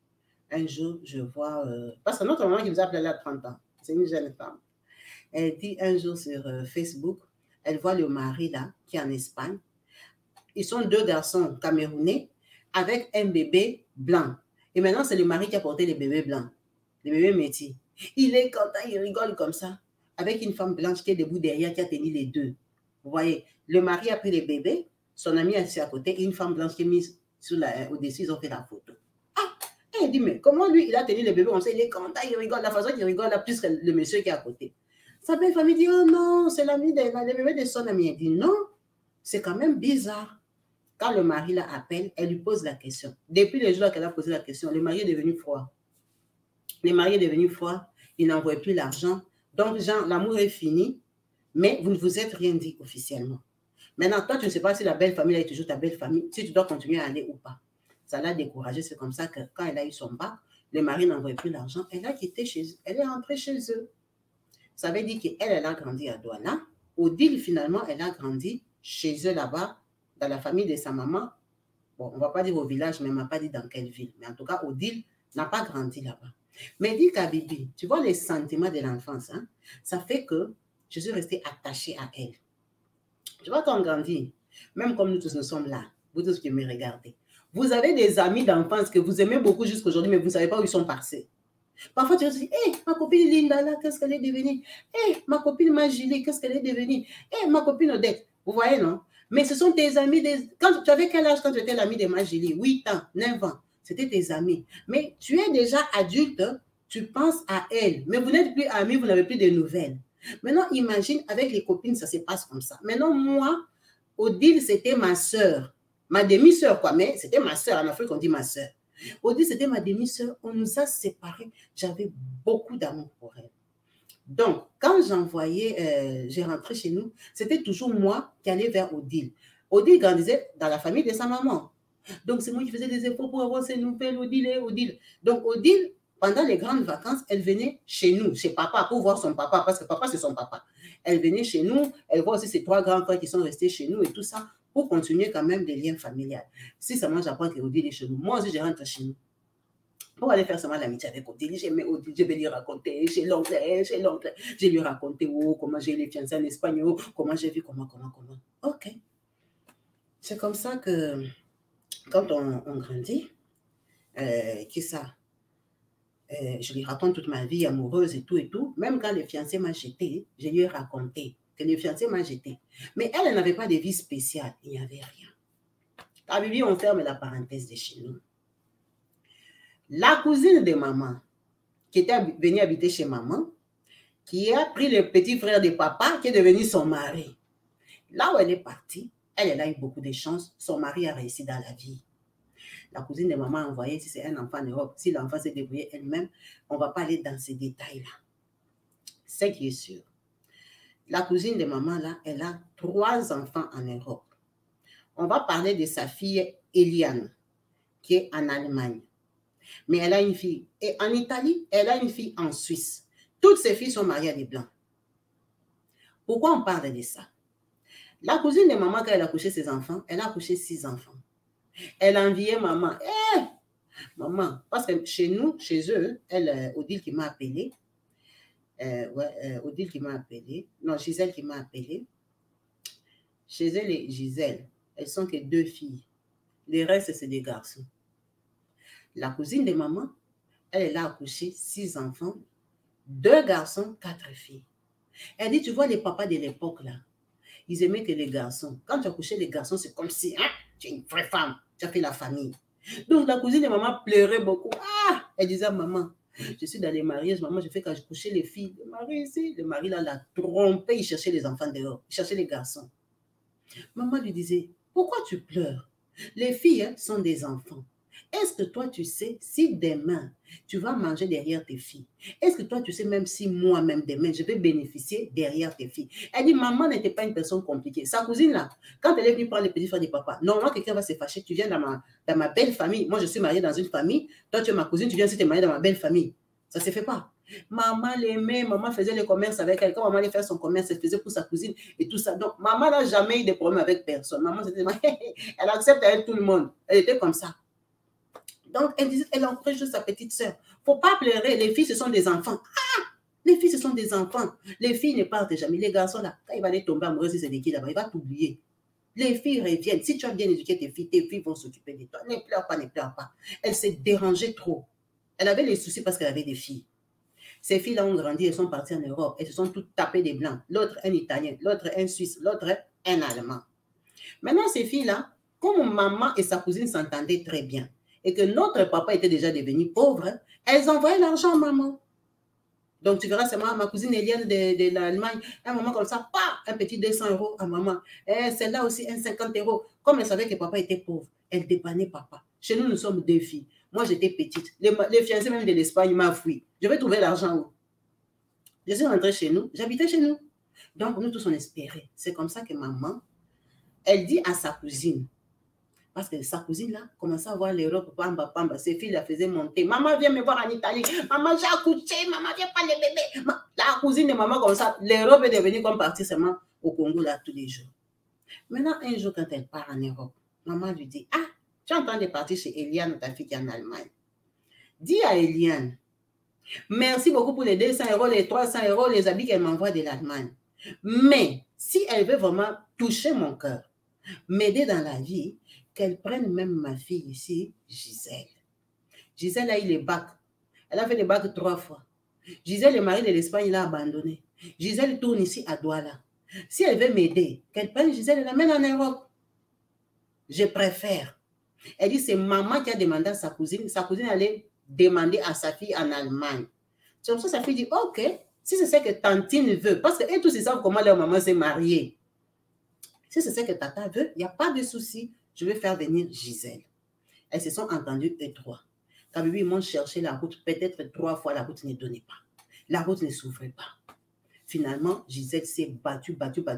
Un jour, je vois, parce que notre maman qui nous a appelé, elle a 30 ans. C'est une jeune femme. Elle dit, un jour sur Facebook, elle voit le mari, là, qui est en Espagne. Ils sont 2 garçons camerounais avec un bébé blanc. Et maintenant, c'est le mari qui a porté les bébés blancs, les bébés métis. Il est content, il rigole comme ça, avec une femme blanche qui est debout derrière, qui a tenu les 2. Vous voyez, le mari a pris les bébés, son ami est assis à côté, et une femme blanche qui est mise au-dessus, ils ont fait la photo. Ah, elle dit, mais comment lui, il a tenu les bébés comme ça, il est content, il rigole, la façon qu'il rigole, là, plus que le monsieur qui est à côté. Sa belle famille dit, oh non, c'est l'ami le bébé de son ami. Elle dit, non, c'est quand même bizarre. Quand le mari la appelle, elle lui pose la question. Depuis le jour qu'elle a posé la question, le mari est devenu froid. Le mari est devenu froid, il n'envoie plus l'argent. Donc, Jean, l'amour est fini, mais vous ne vous êtes rien dit officiellement. Maintenant, toi, tu ne sais pas si la belle famille est toujours ta belle famille, si tu dois continuer à aller ou pas. Ça l'a découragée. C'est comme ça que quand elle a eu son bac, le mari n'envoie plus l'argent. Elle a quitté chez eux. Elle est rentrée chez eux. Ça veut dire qu'elle a grandi à Douala. Odile, finalement, elle a grandi chez eux là-bas, dans la famille de sa maman. Bon, on ne va pas dire au village, mais elle ne m'a pas dit dans quelle ville. Mais en tout cas, Odile n'a pas grandi là-bas. Mais dit Kabibi, tu vois les sentiments de l'enfance, hein, ça fait que je suis restée attachée à elle. Tu vois, quand on grandit, même comme nous tous nous sommes là, vous tous qui me regardez, vous avez des amis d'enfance que vous aimez beaucoup jusqu'à aujourd'hui, mais vous ne savez pas où ils sont passés. Parfois, tu te dis, hé, ma copine Linda, là, qu'est-ce qu'elle est devenue? Hé, ma copine Majulie, qu'est-ce qu'elle est devenue? Hé, ma copine Odette. Vous voyez, non? Mais ce sont tes amis. Quand tu avais quel âge quand tu étais l'ami de Majulie? 8 ans, 9 ans. C'était tes amis. Mais tu es déjà adulte, tu penses à elle. Mais vous n'êtes plus amis, vous n'avez plus de nouvelles. Maintenant, imagine, avec les copines, ça se passe comme ça. Maintenant, moi, Odile, c'était ma soeur. Ma demi-soeur, quoi. Mais c'était ma soeur. En Afrique, on dit ma soeur. Odile, c'était ma demi-sœur. On nous a séparés. J'avais beaucoup d'amour pour elle. Donc, quand j'ai rentré chez nous, c'était toujours moi qui allais vers Odile. Odile grandissait dans la famille de sa maman. Donc, c'est moi qui faisais des efforts pour avoir ses nouvelles, Odile. Donc, Odile, pendant les grandes vacances, elle venait chez nous, chez papa, pour voir son papa, parce que papa, c'est son papa. Elle venait chez nous, elle voit aussi ses 3 grands frères qui sont restés chez nous et tout ça, pour continuer quand même des liens familiaux. Si seulement j'apprends que Odile est chez nous, moi aussi, je rentre chez nous. Pour aller faire seulement l'amitié avec Odile, j'aimais Odile, je vais lui raconter chez l'oncle. Je lui racontais comment j'ai les fiancés en Espagne, comment j'ai vu, comment. Ok. C'est comme ça que, quand on grandit, je lui raconte toute ma vie amoureuse et tout. Même quand le fiancé m'a jeté, je lui ai raconté que le fiancé m'a jeté. Mais elle n'avait pas de vie spéciale, il n'y avait rien. À Bibi, on ferme la parenthèse de chez nous. La cousine de maman, qui était venue habiter chez maman, qui a pris le petit frère de papa, qui est devenu son mari. Là où elle est partie, elle a eu beaucoup de chance. Son mari a réussi dans la vie. La cousine de maman a envoyé, si c'est un enfant en Europe, si l'enfant s'est débrouillé elle-même, on ne va pas aller dans ces détails-là. Ce qui est sûr. La cousine de maman, là, elle a 3 enfants en Europe. On va parler de sa fille Eliane, qui est en Allemagne. Mais elle a une fille. Et en Italie, elle a une fille en Suisse. Toutes ses filles sont mariées à des Blancs. Pourquoi on parle de ça? La cousine de maman, quand elle a accouché ses enfants, elle a accouché 6 enfants. Elle a envié maman. Maman, parce que chez nous, chez eux, Odile qui m'a appelé. Odile qui m'a appelé. Non, Gisèle qui m'a appelé. Chez elle et Gisèle, elles sont que 2 filles. Les restes, c'est des garçons. La cousine de maman, elle a accouché 6 enfants, 2 garçons, 4 filles. Elle dit, tu vois les papas de l'époque là, ils aimaient que les garçons. Quand tu as accouché les garçons, c'est comme si tu es une vraie femme, tu as fait la famille. Donc la cousine de maman pleurait beaucoup. Elle disait à maman, je suis dans les mariages, maman, je fais quand je couchais les filles. Le mari ici, le mari là l'a trompé, il cherchait les enfants dehors, il cherchait les garçons. Maman lui disait, pourquoi tu pleures? Les filles sont des enfants. Est-ce que toi, tu sais, si demain, tu vas manger derrière tes filles, est-ce que toi, tu sais même si moi-même, demain, je vais bénéficier derrière tes filles? Elle dit, maman n'était pas une personne compliquée. Sa cousine, là, quand elle est venue prendre les petits frères de papa, normalement, quelqu'un va se fâcher. Tu viens dans ma belle famille. Moi, je suis mariée dans une famille. Toi, tu es ma cousine, tu viens aussi te marier dans ma belle famille. Ça ne se fait pas. Maman l'aimait, maman faisait le commerce avec elle. Quand maman allait faire son commerce, elle faisait pour sa cousine et tout ça. Donc, maman n'a jamais eu de problème avec personne. Maman, c'était, elle accepte avec tout le monde. Elle était comme ça. Donc, elle encourage juste sa petite sœur. Il ne faut pas pleurer. Les filles, ce sont des enfants. Les filles, ce sont des enfants. Les filles ne partent jamais. Les garçons, là, quand il va aller tomber amoureux, si c'est des qui là-bas, il va t'oublier. Les filles reviennent. Si tu as bien éduqué tes filles vont s'occuper de toi. Ne pleure pas, ne pleure pas. Elle s'est dérangée trop. Elle avait les soucis parce qu'elle avait des filles. Ces filles-là ont grandi, elles sont parties en Europe. Elles se sont toutes tapées des Blancs. L'autre, un Italien. L'autre, un Suisse. L'autre, un Allemand. Maintenant, ces filles-là, comme maman et sa cousine s'entendaient très bien, et que notre papa était déjà devenu pauvre, elles envoyaient l'argent à maman. Donc, tu verras, c'est ma cousine Eliane de l'Allemagne, un moment comme ça, un petit 200 € à maman. Celle-là aussi, un 50 €. Comme elle savait que papa était pauvre, elle dépannait papa. Chez nous, nous sommes 2 filles. Moi, j'étais petite. Les fiancés même de l'Espagne m'ont fui. Je vais trouver l'argent où? Je suis rentrée chez nous, j'habitais chez nous. Donc, nous tous, on espérait. C'est comme ça que maman, elle dit à sa cousine, parce que sa cousine, là, commençait à voir l'Europe, pamba. Ses filles la faisaient monter. Maman, viens me voir en Italie. Maman, j'ai accouché. Maman, viens pas les bébés. La cousine de maman, comme ça, l'Europe est devenue comme partir seulement au Congo, là, tous les jours. Maintenant, un jour, quand elle part en Europe, maman lui dit, tu es en train de partir chez Eliane, ta fille qui est en Allemagne. Dis à Eliane, merci beaucoup pour les 200 €, les 300 €, les habits qu'elle m'envoie de l'Allemagne. Mais, si elle veut vraiment toucher mon cœur, m'aider dans la vie, qu'elle prenne même ma fille ici, Gisèle. Gisèle a eu les bacs. Elle a fait les bacs 3 fois. Gisèle, le mari de l'Espagne, l'a abandonné. Gisèle tourne ici à Douala. Si elle veut m'aider, qu'elle prenne Gisèle et l'amène en Europe. Je préfère. Elle dit, c'est maman qui a demandé à sa cousine. Sa cousine allait demander à sa fille en Allemagne. C'est comme ça, sa fille dit, ok, si c'est ce que tantine veut, parce qu'eux tous, ils savent comment leur maman s'est mariée. Si c'est ce que tata veut, il n'y a pas de souci. Je vais faire venir Gisèle. Elles se sont entendues, eux 3. Kabibi, ils m'ont cherché la route, peut-être 3 fois, la route ne donnait pas. La route ne s'ouvrait pas. Finalement, Gisèle s'est battue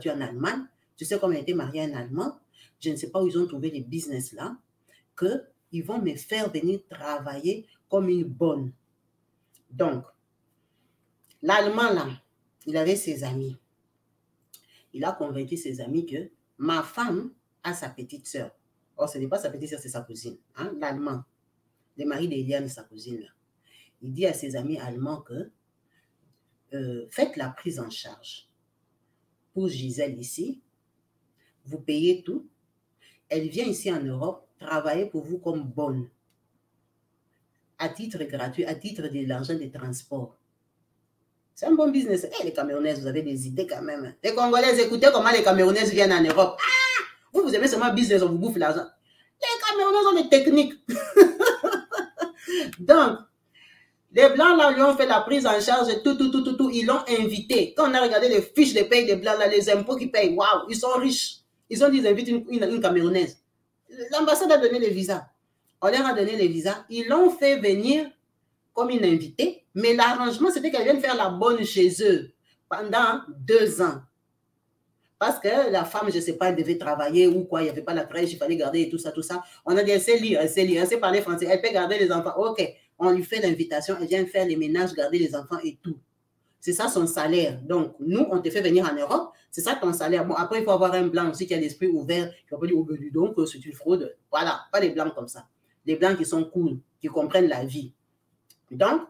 en Allemagne. Tu sais, comme elle était mariée à un Allemand, je ne sais pas où ils ont trouvé les business là, qu'ils vont me faire venir travailler comme une bonne. Donc, l'Allemand là, il avait ses amis. Il a convaincu ses amis que ma femme a sa petite sœur. Or, ce n'est pas sa petite sœur, c'est sa cousine. Hein? L'Allemand, le mari d'Eliane, sa cousine là. Il dit à ses amis allemands que faites la prise en charge. Pour Gisèle ici, vous payez tout. Elle vient ici en Europe travailler pour vous comme bonne. À titre gratuit, à titre de l'argent de transport. C'est un bon business. Hey, les Camerounaises, vous avez des idées quand même. Les Congolaises, écoutez comment les Camerounaises viennent en Europe. Ah, vous aimez seulement business, on vous bouffe l'argent. Les Camerounaises ont des techniques. Donc, les Blancs, là, lui ont fait la prise en charge, tout. Ils l'ont invité. Quand on a regardé les fiches de paye des Blancs, là, les impôts qu'ils payent, waouh, ils sont riches. Ils ont dit, ils invitent une Camerounaise. L'ambassade a donné les visas. On leur a donné les visas. Ils l'ont fait venir comme une invitée, mais l'arrangement, c'était qu'elle vienne faire la bonne chez eux pendant 2 ans. Parce que la femme, je ne sais pas, elle devait travailler ou quoi, il n'y avait pas la crèche, il fallait garder et tout ça. On a dit, elle sait lire, elle sait parler français, elle peut garder les enfants. Ok, on lui fait l'invitation, elle vient faire les ménages, garder les enfants et tout. C'est ça son salaire. Donc, nous, on te fait venir en Europe, c'est ça ton salaire. Bon, après, il faut avoir un blanc aussi qui a l'esprit ouvert, qui va pas dire, oh, ben, donc, c'est une fraude. Voilà, pas les blancs comme ça. Les blancs qui sont cool, qui comprennent la vie. Donc,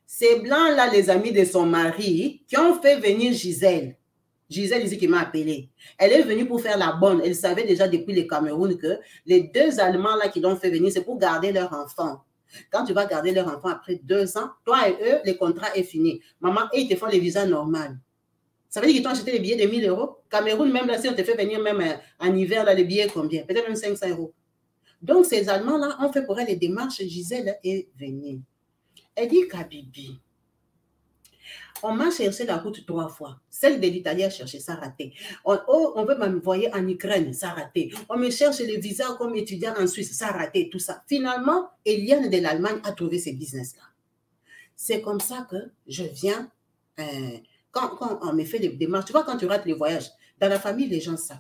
ces blancs-là, les amis de son mari, qui ont fait venir Gisèle. Gisèle ici qui m'a appelé. Elle est venue pour faire la bonne. Elle savait déjà depuis le Cameroun que les 2 Allemands-là qui l'ont fait venir, c'est pour garder leur enfant. Quand tu vas garder leur enfant après 2 ans, toi et eux, le contrat est fini. Maman, et ils te font les visas normaux. Ça veut dire qu'ils t'ont acheté les billets de 1 000 €. Cameroun, même là, si on te fait venir même en hiver, là, les billets combien? Peut-être même 500 €. Donc, ces Allemands-là ont fait pour elle les démarches. Gisèle est venue. Elle dit, Kabibi, on m'a cherché la route 3 fois. Celle de l'Italie a cherché, ça a raté. On veut m'envoyer en Ukraine, ça a raté. On me cherche le visa comme étudiant en Suisse, ça a raté, tout ça. Finalement, Eliane de l'Allemagne a trouvé ces business-là. C'est comme ça que je viens, quand on me fait des démarches, tu vois, quand tu rates les voyages, dans la famille, les gens savent.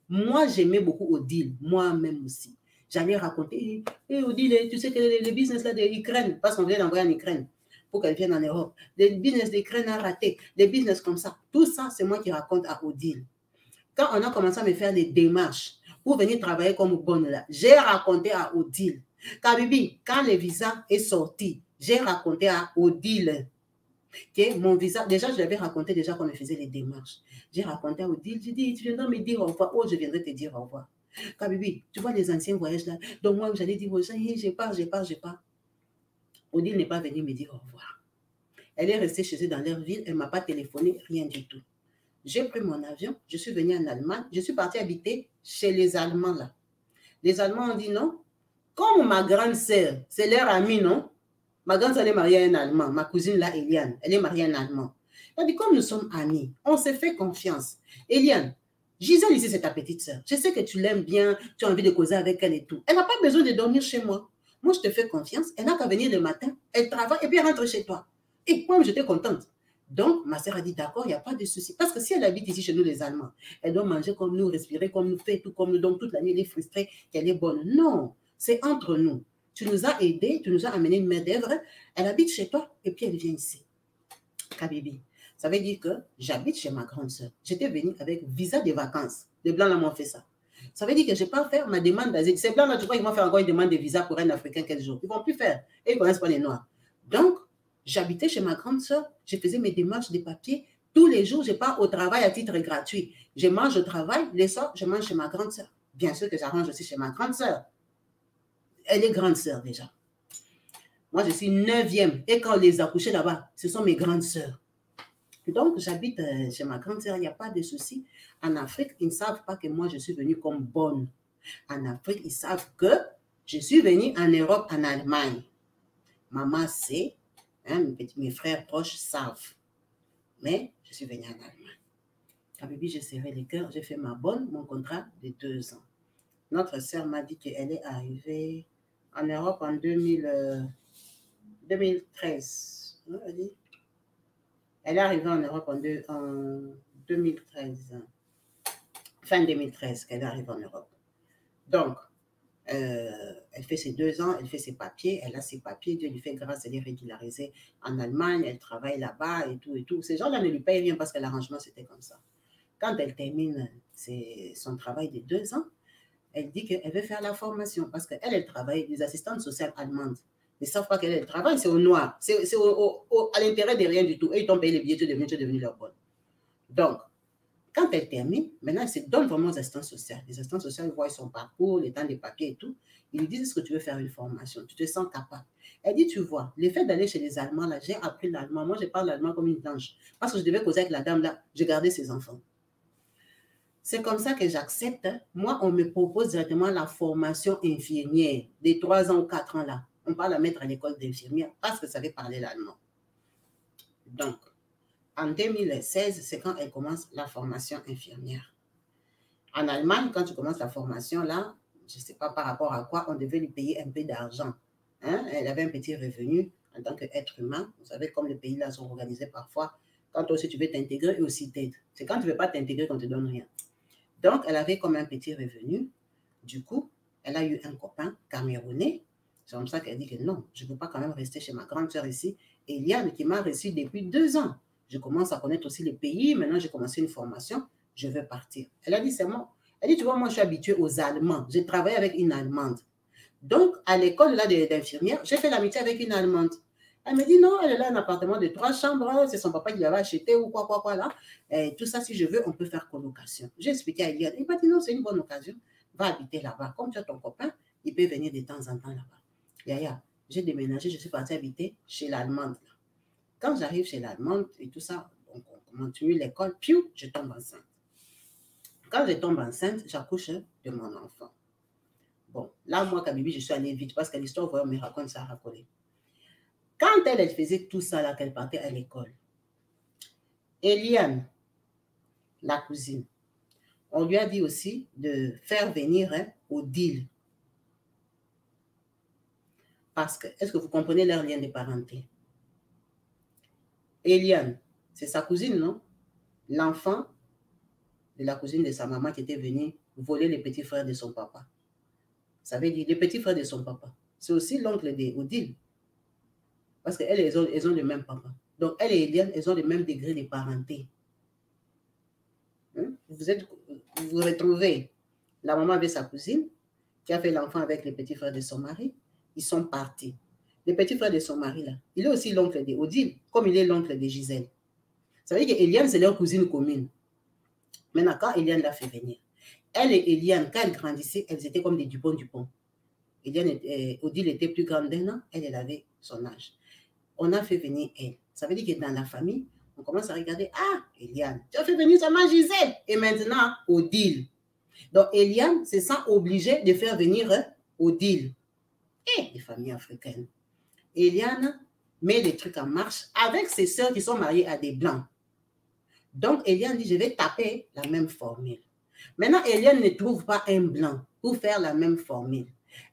Moi, j'aimais beaucoup Odile, moi-même aussi. J'allais raconter, Odile, tu sais que les business là de l'Ukraine, parce qu'on vient d'envoyer en Ukraine, pour qu'elle vienne en Europe. Les business d'Ukraine a raté, les business comme ça. Tout ça, c'est moi qui raconte à Odile. Quand on a commencé à me faire des démarches pour venir travailler comme bonne là, j'ai raconté à Odile. Kabibi, quand le visa est sorti, j'ai raconté à Odile que mon visa, déjà je l'avais raconté déjà quand on me faisait les démarches. J'ai raconté à Odile, j'ai dit, tu viendras me dire au revoir. Oh, je viendrai te dire au revoir. Kabibi, tu vois les anciens voyages là, donc moi j'allais dire aux gens, je pars. Odile n'est pas venue me dire au revoir. Elle est restée chez eux dans leur ville, elle ne m'a pas téléphoné, rien du tout. J'ai pris mon avion, je suis venue en Allemagne, je suis partie habiter chez les Allemands là. Les Allemands ont dit non, comme ma grande sœur, c'est leur amie, non? Ma grande sœur est mariée à un Allemand, ma cousine là, Eliane, elle est mariée à un Allemand. Elle dit, comme nous sommes amis, on s'est fait confiance. Eliane, Gisèle ici, c'est ta petite sœur. Je sais que tu l'aimes bien, tu as envie de causer avec elle et tout. Elle n'a pas besoin de dormir chez moi. Moi, je te fais confiance. Elle n'a qu'à venir le matin, elle travaille et puis elle rentre chez toi. Et moi, j'étais contente. Donc, ma sœur a dit, d'accord, il n'y a pas de souci. Parce que si elle habite ici chez nous, les Allemands, elle doit manger comme nous, respirer comme nous, faire tout comme nous. Donc, toute la nuit, elle est frustrée qu'elle est bonne. Non, c'est entre nous. Tu nous as aidés, tu nous as amené une main-d'œuvre. Elle habite chez toi et puis elle vient ici. Kabibi, ça veut dire que j'habite chez ma grande sœur. J'étais venue avec visa de vacances. Les Blancs là m'ont fait ça. Ça veut dire que je ne vais pas faire ma demande d'asile. Ces Blancs là, tu crois qu'ils vont faire encore une demande de visa pour un Africain quel jour? Ils ne vont plus faire. Et ils ne connaissent pas les Noirs. Donc, j'habitais chez ma grande sœur. Je faisais mes démarches de papier. Tous les jours, je pars au travail à titre gratuit. Je mange au travail. Les soirs, je mange chez ma grande sœur. Bien sûr que j'arrange aussi chez ma grande sœur. Elle est grande sœur déjà. Moi, je suis 9e. Et quand on les a couchés là-bas, ce sont mes grandes sœurs. Donc, j'habite chez ma grande sœur, il n'y a pas de souci. En Afrique, ils ne savent pas que moi, je suis venue comme bonne. En Afrique, ils savent que je suis venue en Europe, en Allemagne. Maman sait, hein, mes frères proches savent. Mais je suis venue en Allemagne. Kabibi, j'ai serré les cœurs, j'ai fait ma bonne, mon contrat de 2 ans. Notre sœur m'a dit qu'elle est arrivée en Europe en 2000. 2013. Elle est arrivée en Europe en 2013. Fin 2013 qu'elle est arrivée en Europe. Donc, elle fait ses 2 ans, elle fait ses papiers, elle a ses papiers, Dieu lui fait grâce, elle est régularisée en Allemagne, elle travaille là-bas et tout et tout. Ces gens-là ne lui payent rien parce que l'arrangement c'était comme ça. Quand elle termine son travail de 2 ans, elle dit qu'elle veut faire la formation parce qu'elle, elle travaille, les assistantes sociales allemandes ne savent pas qu'elle travaille, c'est au noir, c'est à l'intérêt de rien du tout. Et ils t'ont payé les billets, tu es devenu leur bonne. Donc, quand elle termine, maintenant, elle se donne vraiment aux assistantes sociales. Les assistantes sociales voient son parcours, les temps des papiers et tout. Ils lui disent, est-ce que tu veux faire une formation? Tu te sens capable. Elle dit, tu vois, le fait d'aller chez les Allemands, là, j'ai appris l'allemand. Moi, je parle l'allemand comme une blanche. Parce que je devais causer avec la dame, là, j'ai gardé ses enfants. C'est comme ça que j'accepte. Moi, on me propose directement la formation infirmière des 3 ans ou 4 ans, là. On parle à mettre à l'école d'infirmière parce que ça veut parler l'allemand. Donc, en 2016, c'est quand elle commence la formation infirmière. En Allemagne, quand tu commences la formation, là, je ne sais pas par rapport à quoi, on devait lui payer un peu d'argent. Hein? Elle avait un petit revenu en tant qu'être humain. Vous savez, comme les pays là sont organisés parfois, quand toi aussi tu veux t'intégrer, eux aussi t'aident. C'est quand tu ne veux pas t'intégrer qu'on ne te donne rien. Donc, elle avait comme un petit revenu. Du coup, elle a eu un copain camerounais. C'est comme ça qu'elle dit que non, je ne peux pas quand même rester chez ma grande sœur ici. Eliane, qui m'a reçu depuis 2 ans. Je commence à connaître aussi les pays. Maintenant, j'ai commencé une formation. Je veux partir. Elle a dit, c'est moi. Elle dit, tu vois, moi, je suis habituée aux Allemands. J'ai travaillé avec une Allemande. Donc, à l'école là d'infirmière, j'ai fait l'amitié avec une Allemande. Elle me dit, non, elle a un appartement de 3 chambres. C'est son papa qui l'avait acheté ou quoi, là. Et tout ça, si je veux, on peut faire colocation. J'ai expliqué à Eliane. Il m'a dit, non, c'est une bonne occasion. Va habiter là-bas. Comme tu as ton copain, il peut venir de temps en temps là-bas. Yaya, j'ai déménagé, je suis partie habiter chez l'Allemande. Quand j'arrive chez l'Allemande et tout ça, donc on continue l'école, puis je tombe enceinte. Quand je tombe enceinte, j'accouche de mon enfant. Bon, là, moi, Kabibi, je suis allée vite parce que l'histoire, on me raconte ça à raconter. Quand elle faisait tout ça, là, qu'elle partait à l'école, Eliane, la cousine, on lui a dit aussi de faire venir Odile. Parce que, est-ce que vous comprenez leur lien de parenté? Eliane, c'est sa cousine, non? L'enfant de la cousine de sa maman qui était venue voler les petits frères de son papa. Ça veut dire les petits frères de son papa. C'est aussi l'oncle d'Odile. Parce qu'elles, elles ont le même papa. Donc, elle et Eliane, elles ont le même degré de parenté. Hein? Vous retrouvez la maman avec sa cousine qui a fait l'enfant avec les petits frères de son mari. Ils sont partis. Les petits frères de son mari, là, il est aussi l'oncle d'Odile, comme il est l'oncle de Gisèle. Ça veut dire qu'Eliane, c'est leur cousine commune. Maintenant, quand Eliane l'a fait venir, elle et Eliane, quand elles grandissaient, elles étaient comme des Dupont-Dupont. Odile était plus grande d'un an, elle avait son âge. On a fait venir elle. Ça veut dire que dans la famille, on commence à regarder, ah, Eliane, tu as fait venir seulement Gisèle, et maintenant, Odile. Donc, Eliane se sent obligée de faire venir Odile. Et les familles africaines. Eliane met des trucs en marche avec ses sœurs qui sont mariées à des blancs. Donc, Eliane dit, je vais taper la même formule. Maintenant, Eliane ne trouve pas un blanc pour faire la même formule.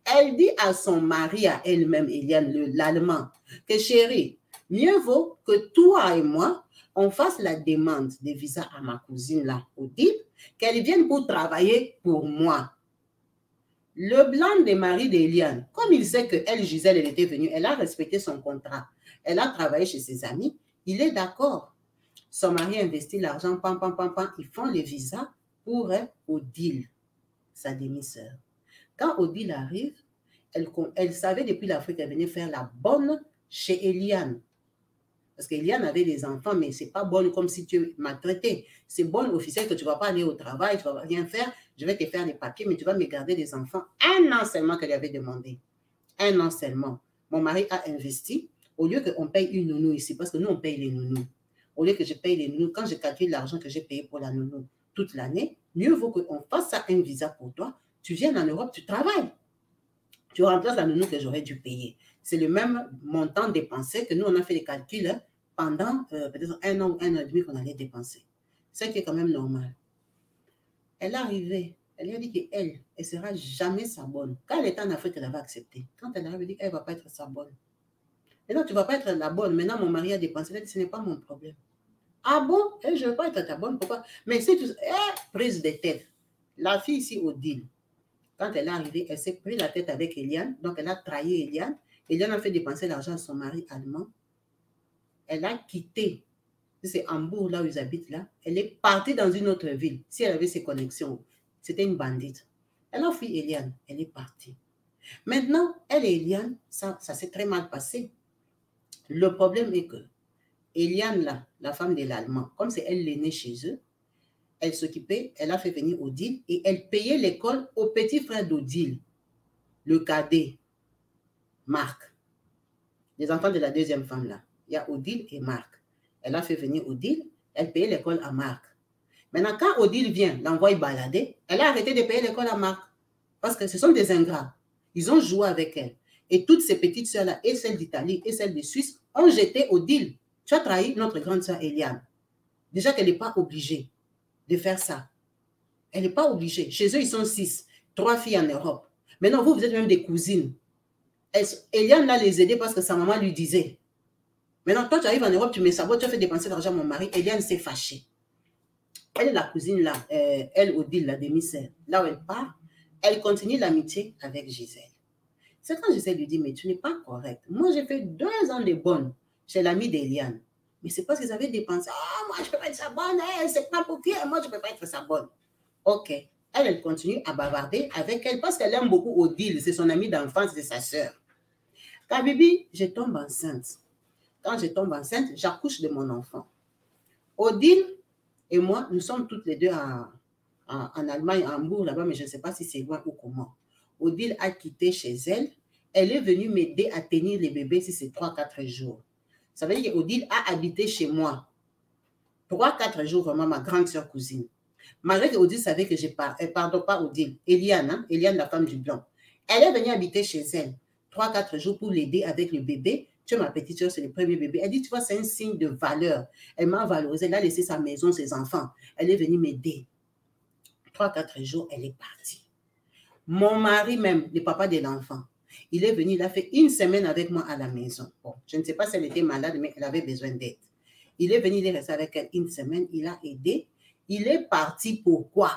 Elle dit à son mari, à elle-même, Eliane, l'allemand, que chérie, mieux vaut que toi et moi, on fasse la demande de visa à ma cousine là, Odile, qu'elle vienne pour travailler pour moi. Le blanc des maris d'Eliane, comme il sait qu'elle, Gisèle, elle était venue, elle a respecté son contrat. Elle a travaillé chez ses amis, il est d'accord. Son mari investit l'argent, pam, ils font les visas pour Odile, sa demi-sœur. Quand Odile arrive, elle savait depuis l'Afrique qu'elle venait faire la bonne chez Eliane. Parce qu'Eliane avait des enfants, mais ce n'est pas bonne comme si tu m'as traité. C'est bonne officielle que tu ne vas pas aller au travail, tu ne vas rien faire, je vais te faire les papiers, mais tu vas me garder des enfants. 1 an seulement qu'elle avait demandé. 1 an seulement. Mon mari a investi, au lieu qu'on paye une nounou ici, parce que nous, on paye les nounous. Au lieu que je paye les nounous, quand je calcule l'argent que j'ai payé pour la nounou toute l'année, mieux vaut qu'on fasse ça un visa pour toi. Tu viens en Europe, tu travailles. Tu remplaces la nounou que j'aurais dû payer. C'est le même montant dépensé que nous, on a fait les calculs pendant peut-être 1 an ou 1 an et demi qu'on allait dépenser. Ce qui est quand même normal. Elle est arrivée, elle lui a dit qu'elle ne sera jamais sa bonne. Quand elle était en Afrique, elle avait accepté. Quand elle arrive, elle dit qu'elle ne va pas être sa bonne. Maintenant, tu ne vas pas être la bonne. Maintenant, mon mari a dépensé. Elle dit, ce n'est pas mon problème. Ah bon? Je ne veux pas être ta bonne. Pourquoi? Mais c'est tout. Prise de tête. La fille ici, Odile, quand elle est arrivée, elle s'est pris la tête avec Eliane. Donc, elle a trahi Eliane. Eliane a fait dépenser l'argent à son mari allemand. Elle a quitté. C'est Hambourg, là où ils habitent, là. Elle est partie dans une autre ville. Si elle avait ses connexions, c'était une bandite. Elle a fui Eliane. Elle est partie. Maintenant, elle et Eliane, ça s'est très mal passé. Le problème est que Eliane, là, la femme de l'Allemand, comme c'est elle l'aînée chez eux, elle s'occupait, elle a fait venir Odile et elle payait l'école au petit frère d'Odile, le cadet, Marc. Les enfants de la deuxième femme, là. Il y a Odile et Marc. Elle a fait venir Odile, elle payait l'école à Marc. Maintenant, quand Odile vient l'envoie balader, elle a arrêté de payer l'école à Marc. Parce que ce sont des ingrats. Ils ont joué avec elle. Et toutes ces petites sœurs-là, et celles d'Italie, et celles de Suisse, ont jeté Odile. Tu as trahi notre grande sœur Eliane. Déjà qu'elle n'est pas obligée de faire ça. Elle n'est pas obligée. Chez eux, ils sont 6. 3 filles en Europe. Maintenant, vous êtes même des cousines. Eliane l'a les aider parce que sa maman lui disait. Maintenant, toi, tu arrives en Europe, tu mets sa boîte, tu as fait dépenser l'argent à mon mari. Eliane s'est fâchée. Elle est la cousine là, elle, Odile, la demi-sœur. Là où elle part, elle continue l'amitié avec Gisèle. C'est quand Gisèle lui dit, mais tu n'es pas correct. Moi, j'ai fait 2 ans de bonne chez l'ami d'Eliane. Mais c'est parce qu'ils avaient dépensé. Ah, moi, je ne peux pas être sa bonne. C'est pas pour qui. Moi, je ne peux pas être sa bonne. OK. Elle continue à bavarder avec elle parce qu'elle aime beaucoup Odile. C'est son amie d'enfance, c'est sa sœur. Kabibi, je tombe enceinte. Quand je tombe enceinte, j'accouche de mon enfant. Odile et moi, nous sommes toutes les deux en Allemagne, à Hambourg, là-bas, mais je ne sais pas si c'est loin ou comment. Odile a quitté chez elle. Elle est venue m'aider à tenir les bébés si c'est 3-4 jours. Ça veut dire qu'Odile a habité chez moi 3-4 jours, vraiment, ma grande soeur cousine. Malgré que Odile savait que je parle, pardon, pas Odile, Eliane, hein, Eliane, la femme du blanc. Elle est venue habiter chez elle 3-4 jours pour l'aider avec le bébé. Tu es ma petite soeur, c'est le premier bébé. Elle dit, tu vois, c'est un signe de valeur. Elle m'a valorisé, elle a laissé sa maison, ses enfants. Elle est venue m'aider. 3-4 jours, elle est partie. Mon mari même, le papa de l'enfant, il est venu, il a fait 1 semaine avec moi à la maison. Bon, je ne sais pas si elle était malade, mais elle avait besoin d'aide. Il est venu, il est resté avec elle 1 semaine, il a aidé. Il est parti, pourquoi?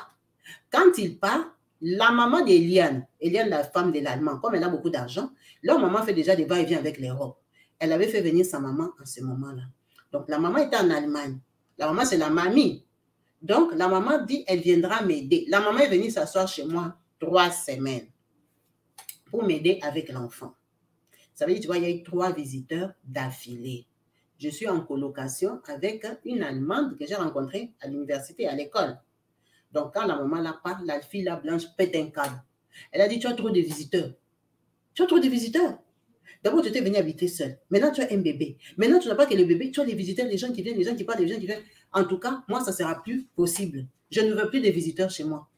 Quand il part, la maman d'Eliane, Eliane, la femme de l'Allemand, comme elle a beaucoup d'argent, leur maman fait déjà des va-et-vient avec l'Europe. Elle avait fait venir sa maman en ce moment-là. Donc, la maman était en Allemagne. La maman, c'est la mamie. Donc, la maman dit, elle viendra m'aider. La maman est venue s'asseoir chez moi 3 semaines pour m'aider avec l'enfant. Ça veut dire, tu vois, il y a eu 3 visiteurs d'affilée. Je suis en colocation avec une Allemande que j'ai rencontrée à l'université, à l'école. Donc, quand la maman la parle, la fille, la blanche, pète un câble. Elle a dit, tu as trop de visiteurs. Tu as trop de visiteurs. D'abord, tu étais venue habiter seule. Maintenant, tu as un bébé. Maintenant, tu n'as pas que le bébé, tu as les visiteurs, les gens qui viennent, les gens qui parlent, les gens qui viennent. En tout cas, moi, ça ne sera plus possible. Je ne veux plus de visiteurs chez moi.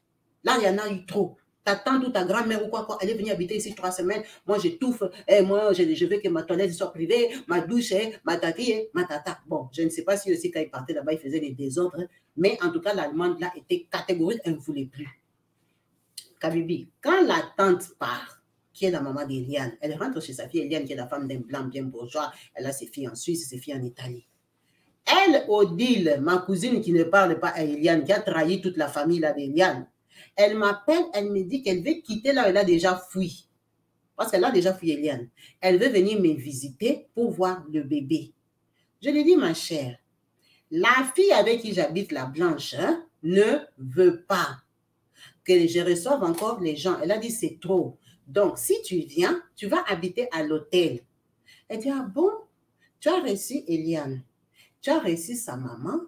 Là, il y en a eu trop. Ta tante ou ta grand-mère ou quoi, elle est venue habiter ici 3 semaines. Moi, j'étouffe. Moi, je veux que ma toilette soit privée, ma douche, ma tati, ma tata. Bon, je ne sais pas si aussi, quand il partait là-bas, il faisait des désordres. Mais en tout cas, l'Allemande, là, était catégorique. Elle ne voulait plus. Kabibi, quand la tante part, qui est la maman d'Eliane, elle rentre chez sa fille Eliane, qui est la femme d'un blanc bien bourgeois. Elle a ses filles en Suisse, ses filles en Italie. Elle, Odile, ma cousine qui ne parle pas à Eliane, qui a trahi toute la famille là d'Eliane, elle m'appelle, elle me dit qu'elle veut quitter là où elle a déjà fui. Parce qu'elle a déjà fui Eliane. Elle veut venir me visiter pour voir le bébé. Je lui dis, ma chère, la fille avec qui j'habite, la blanche, hein, ne veut pas que je reçoive encore les gens. Elle a dit, c'est trop. Donc, si tu viens, tu vas habiter à l'hôtel. Elle dit, ah bon, tu as reçu Eliane. Tu as reçu sa maman.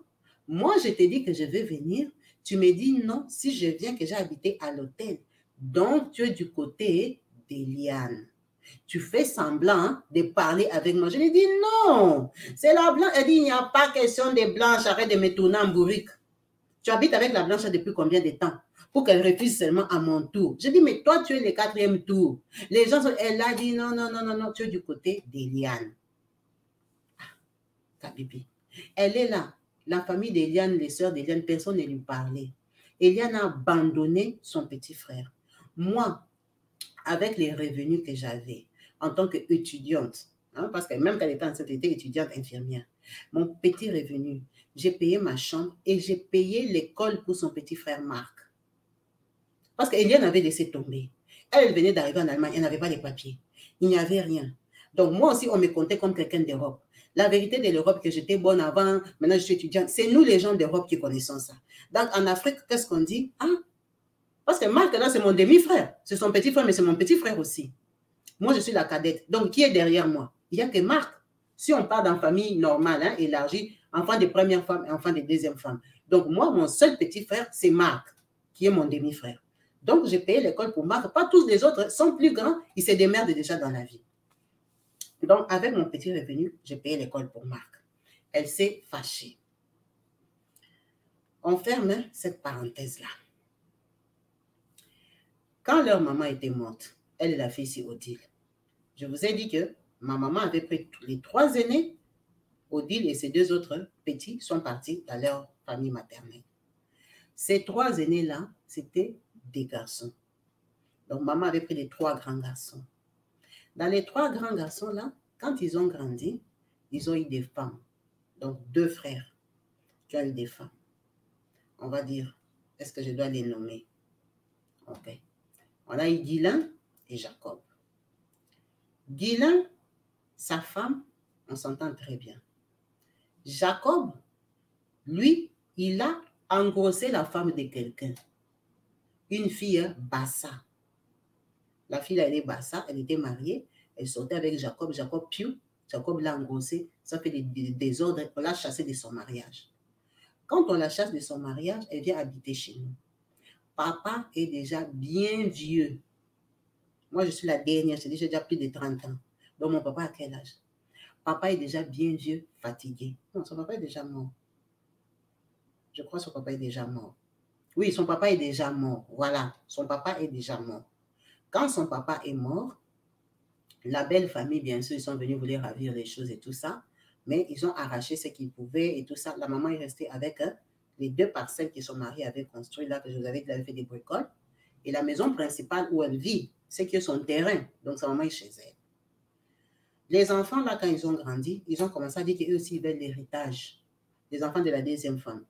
Moi, je t'ai dit que je vais venir. Tu me dis non, si je viens, que j'ai habité à l'hôtel. Donc, tu es du côté d'Eliane. Tu fais semblant de parler avec moi. Je lui dis non, c'est la blanche. Elle dit, il n'y a pas question de blanche, arrête de me tourner en bourrique. Tu habites avec la blanche depuis combien de temps? Pour qu'elle refuse seulement à mon tour. Je dis, mais toi, tu es le 4e tour. Les gens, elle a dit, non, non, non, non, non, tu es du côté d'Eliane. Ah, Kabibi. Elle est là. La famille d'Eliane, les sœurs d'Eliane, personne ne lui parlait. Eliane a abandonné son petit frère. Moi, avec les revenus que j'avais en tant qu'étudiante, Hein, parce que même quand elle était enceinte, elle était étudiante infirmière. Mon petit revenu, j'ai payé ma chambre et j'ai payé l'école pour son petit frère Marc. Parce qu'Eliane avait laissé tomber. Elle venait d'arriver en Allemagne, elle n'avait pas les papiers. Il n'y avait rien. Donc moi aussi, on me comptait comme quelqu'un d'Europe. La vérité de l'Europe, que j'étais bonne avant, maintenant je suis étudiante, c'est nous les gens d'Europe qui connaissons ça. Donc en Afrique, qu'est-ce qu'on dit? Ah, parce que Marc, là, c'est mon demi-frère. C'est son petit frère, mais c'est mon petit frère aussi. Moi, je suis la cadette. Donc, qui est derrière moi? Il n'y a que Marc. Si on part dans famille normale, hein, élargie, enfant de première femme et enfant de deuxième femme. Donc, moi, mon seul petit frère, c'est Marc, qui est mon demi-frère. Donc, j'ai payé l'école pour Marc. Pas tous les autres sont plus grands, ils se démerdent déjà dans la vie. Donc, avec mon petit revenu, j'ai payé l'école pour Marc. Elle s'est fâchée. On ferme cette parenthèse-là. Quand leur maman était morte, elle et la fille ici, Odile, je vous ai dit que ma maman avait pris les 3 aînés, Odile et ses 2 autres petits sont partis dans leur famille maternelle. Ces 3 aînés-là, c'était des garçons. Donc, maman avait pris les 3 grands garçons. Dans les 3 grands garçons-là, quand ils ont grandi, ils ont eu des femmes. Donc, 2 frères qui ont eu des femmes. On va dire, est-ce que je dois les nommer? Ok. On a eu Guylain et Jacob. Guylain, sa femme, on s'entend très bien. Jacob, lui, il a engrossé la femme de quelqu'un. Une fille, Bassa. La fille, elle est Bassa, elle était mariée, elle sortait avec Jacob. Jacob, piou, Jacob l'a engrossé, ça fait des désordres, on l'a chassée de son mariage. Quand on la chasse de son mariage, elle vient habiter chez nous. Papa est déjà bien vieux. Moi, je suis la dernière, j'ai déjà plus de 30 ans. Donc, mon papa a quel âge? Papa est déjà bien vieux, fatigué. Non, son papa est déjà mort. Je crois que son papa est déjà mort. Oui, son papa est déjà mort. Voilà, son papa est déjà mort. Quand son papa est mort, la belle famille, bien sûr, ils sont venus vouloir ravir les choses et tout ça, mais ils ont arraché ce qu'ils pouvaient et tout ça. La maman est restée avec les 2 parcelles que son mari avait construites, là, que je vous avais dit, il avait fait des bricoles. Et la maison principale où elle vit, c'est que son terrain. Donc, sa maman est chez elle. Les enfants, là, quand ils ont grandi, ils ont commencé à dire qu'eux aussi, ils veulent l'héritage. Les enfants de la 2e femme.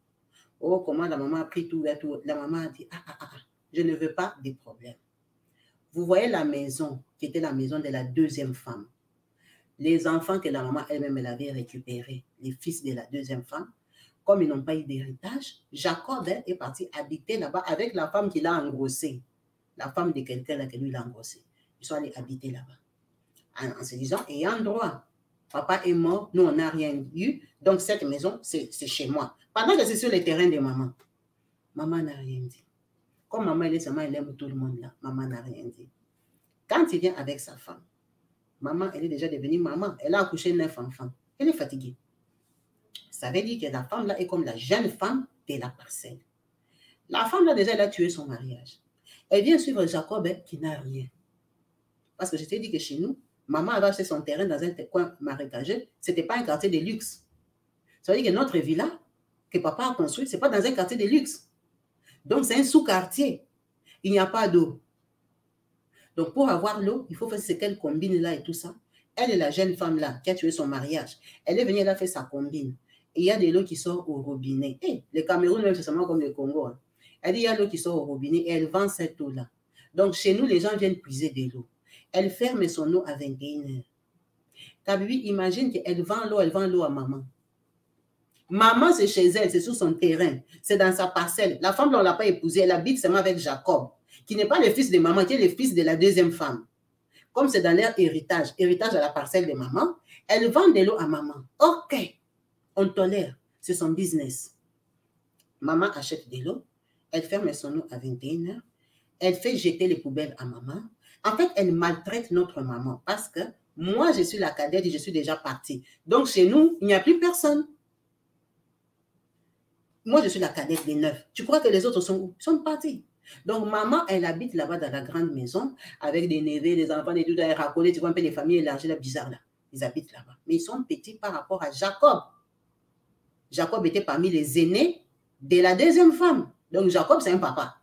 Oh, comment la maman a pris tout. La maman a dit, je ne veux pas des problèmes. Vous voyez la maison, qui était la maison de la 2e femme. Les enfants que la maman elle-même elle avait récupérés, les fils de la 2e femme, comme ils n'ont pas eu d'héritage, Jacob est parti habiter là-bas avec la femme qu'il a engrossée. La femme de quelqu'un là que lui l'a engrossée. Ils sont allés habiter là-bas. En se disant, ayant droit, papa est mort, nous on n'a rien eu, donc cette maison, c'est chez moi. Pendant que c'est sur les terrains de maman, maman n'a rien dit. Comme maman elle est seulement, elle aime tout le monde là, maman n'a rien dit. Quand il vient avec sa femme, maman, elle est déjà devenue maman, elle a accouché 9 enfants, elle est fatiguée. Ça veut dire que la femme là est comme la jeune femme de la parcelle. La femme là déjà, elle a tué son mariage. Elle vient suivre Jacob qui n'a rien. Parce que je t'ai dit que chez nous, maman avait acheté son terrain dans un coin marécageux, ce n'était pas un quartier de luxe. Ça veut dire que notre villa, que papa a construit, ce n'est pas dans un quartier de luxe. Donc c'est un sous-quartier. Il n'y a pas d'eau. Donc pour avoir l'eau, il faut faire ce qu'elle combine là et tout ça. Elle est la jeune femme là qui a tué son mariage. Elle est venue, elle a fait sa combine. Et il y a de l'eau qui sort au robinet. Et le Cameroun, même, c'est seulement comme le Congo. Hein. Elle dit, il y a l'eau qui sort au robinet et elle vend cette eau-là. Donc, chez nous, les gens viennent puiser de l'eau. Elle ferme son eau à 21h. Kabibi, imagine qu'elle vend l'eau à maman. Maman, c'est chez elle, c'est sur son terrain. C'est dans sa parcelle. La femme, on ne l'a pas épousée. Elle habite seulement avec Jacob, qui n'est pas le fils de maman, qui est le fils de la 2e femme. Comme c'est dans leur héritage à la parcelle de maman, elle vend de l'eau à maman. OK. On tolère, c'est son business. Maman achète de l'eau, elle ferme son eau à 21h, elle fait jeter les poubelles à maman. En fait, elle maltraite notre maman parce que moi, je suis la cadette et je suis déjà partie. Donc, chez nous, il n'y a plus personne. Moi, je suis la cadette des 9. Tu crois que les autres sont où? Ils sont partis. Donc, maman, elle habite là-bas dans la grande maison avec des neveux, des enfants, des tout à racolés. Tu vois un peu les familles élargies, là, bizarres là. Ils habitent là-bas. Mais ils sont petits par rapport à Jacob. Jacob était parmi les aînés de la 2e femme. Donc, Jacob, c'est un papa.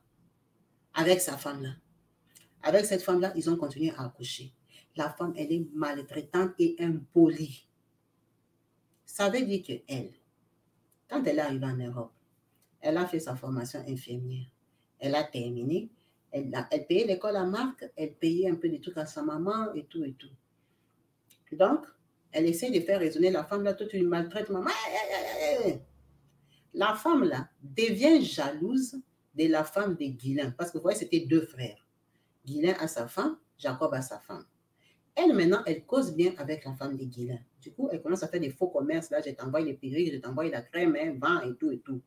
Avec sa femme-là. Avec cette femme-là, ils ont continué à accoucher. la femme, elle est maltraitante et impolie. Ça veut dire qu'elle, quand elle est arrivée en Europe, elle a fait sa formation infirmière. Elle a terminé. Elle payait l'école à Marc, elle payait un peu de trucs à sa maman et tout et tout. Donc, elle essaie de faire raisonner la femme là, toute une maltraite maman. La femme là devient jalouse de la femme de Guilain, parce que vous voyez, c'était 2 frères. Guilain a sa femme, Jacob a sa femme. Elle, maintenant, elle cause bien avec la femme de Guilain. Du coup, elle commence à faire des faux commerces. Là, je t'envoie les perruques, je t'envoie la crème, hein, vent et tout et tout.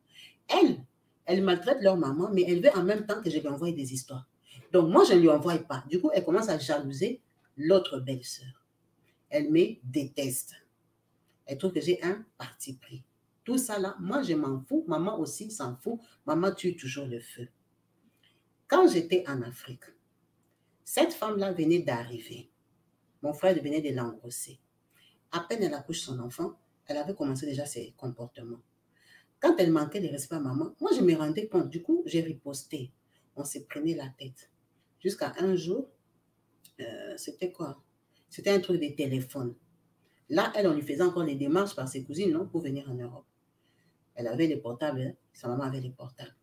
Elle maltraite leur maman, mais elle veut en même temps que je lui envoie des histoires. Donc, moi, je ne lui envoie pas. Du coup, elle commence à jalouser l'autre belle-sœur. Elle me déteste. Elle trouve que j'ai un parti pris. Tout ça là, moi, je m'en fous. Maman aussi s'en fout. Maman tue toujours le feu. Quand j'étais en Afrique, cette femme-là venait d'arriver. Mon frère venait de l'engrosser. À peine elle accouche son enfant, elle avait commencé déjà ses comportements. Quand elle manquait de respect à maman, moi, je me rendais compte. Du coup, j'ai riposté. On s'est prenait la tête. Jusqu'à un jour, c'était quoi? C'était un truc de téléphone. Là, elle, on lui faisait encore les démarches par ses cousines, non, pour venir en Europe. Elle avait les portables, hein? Sa maman avait les portables.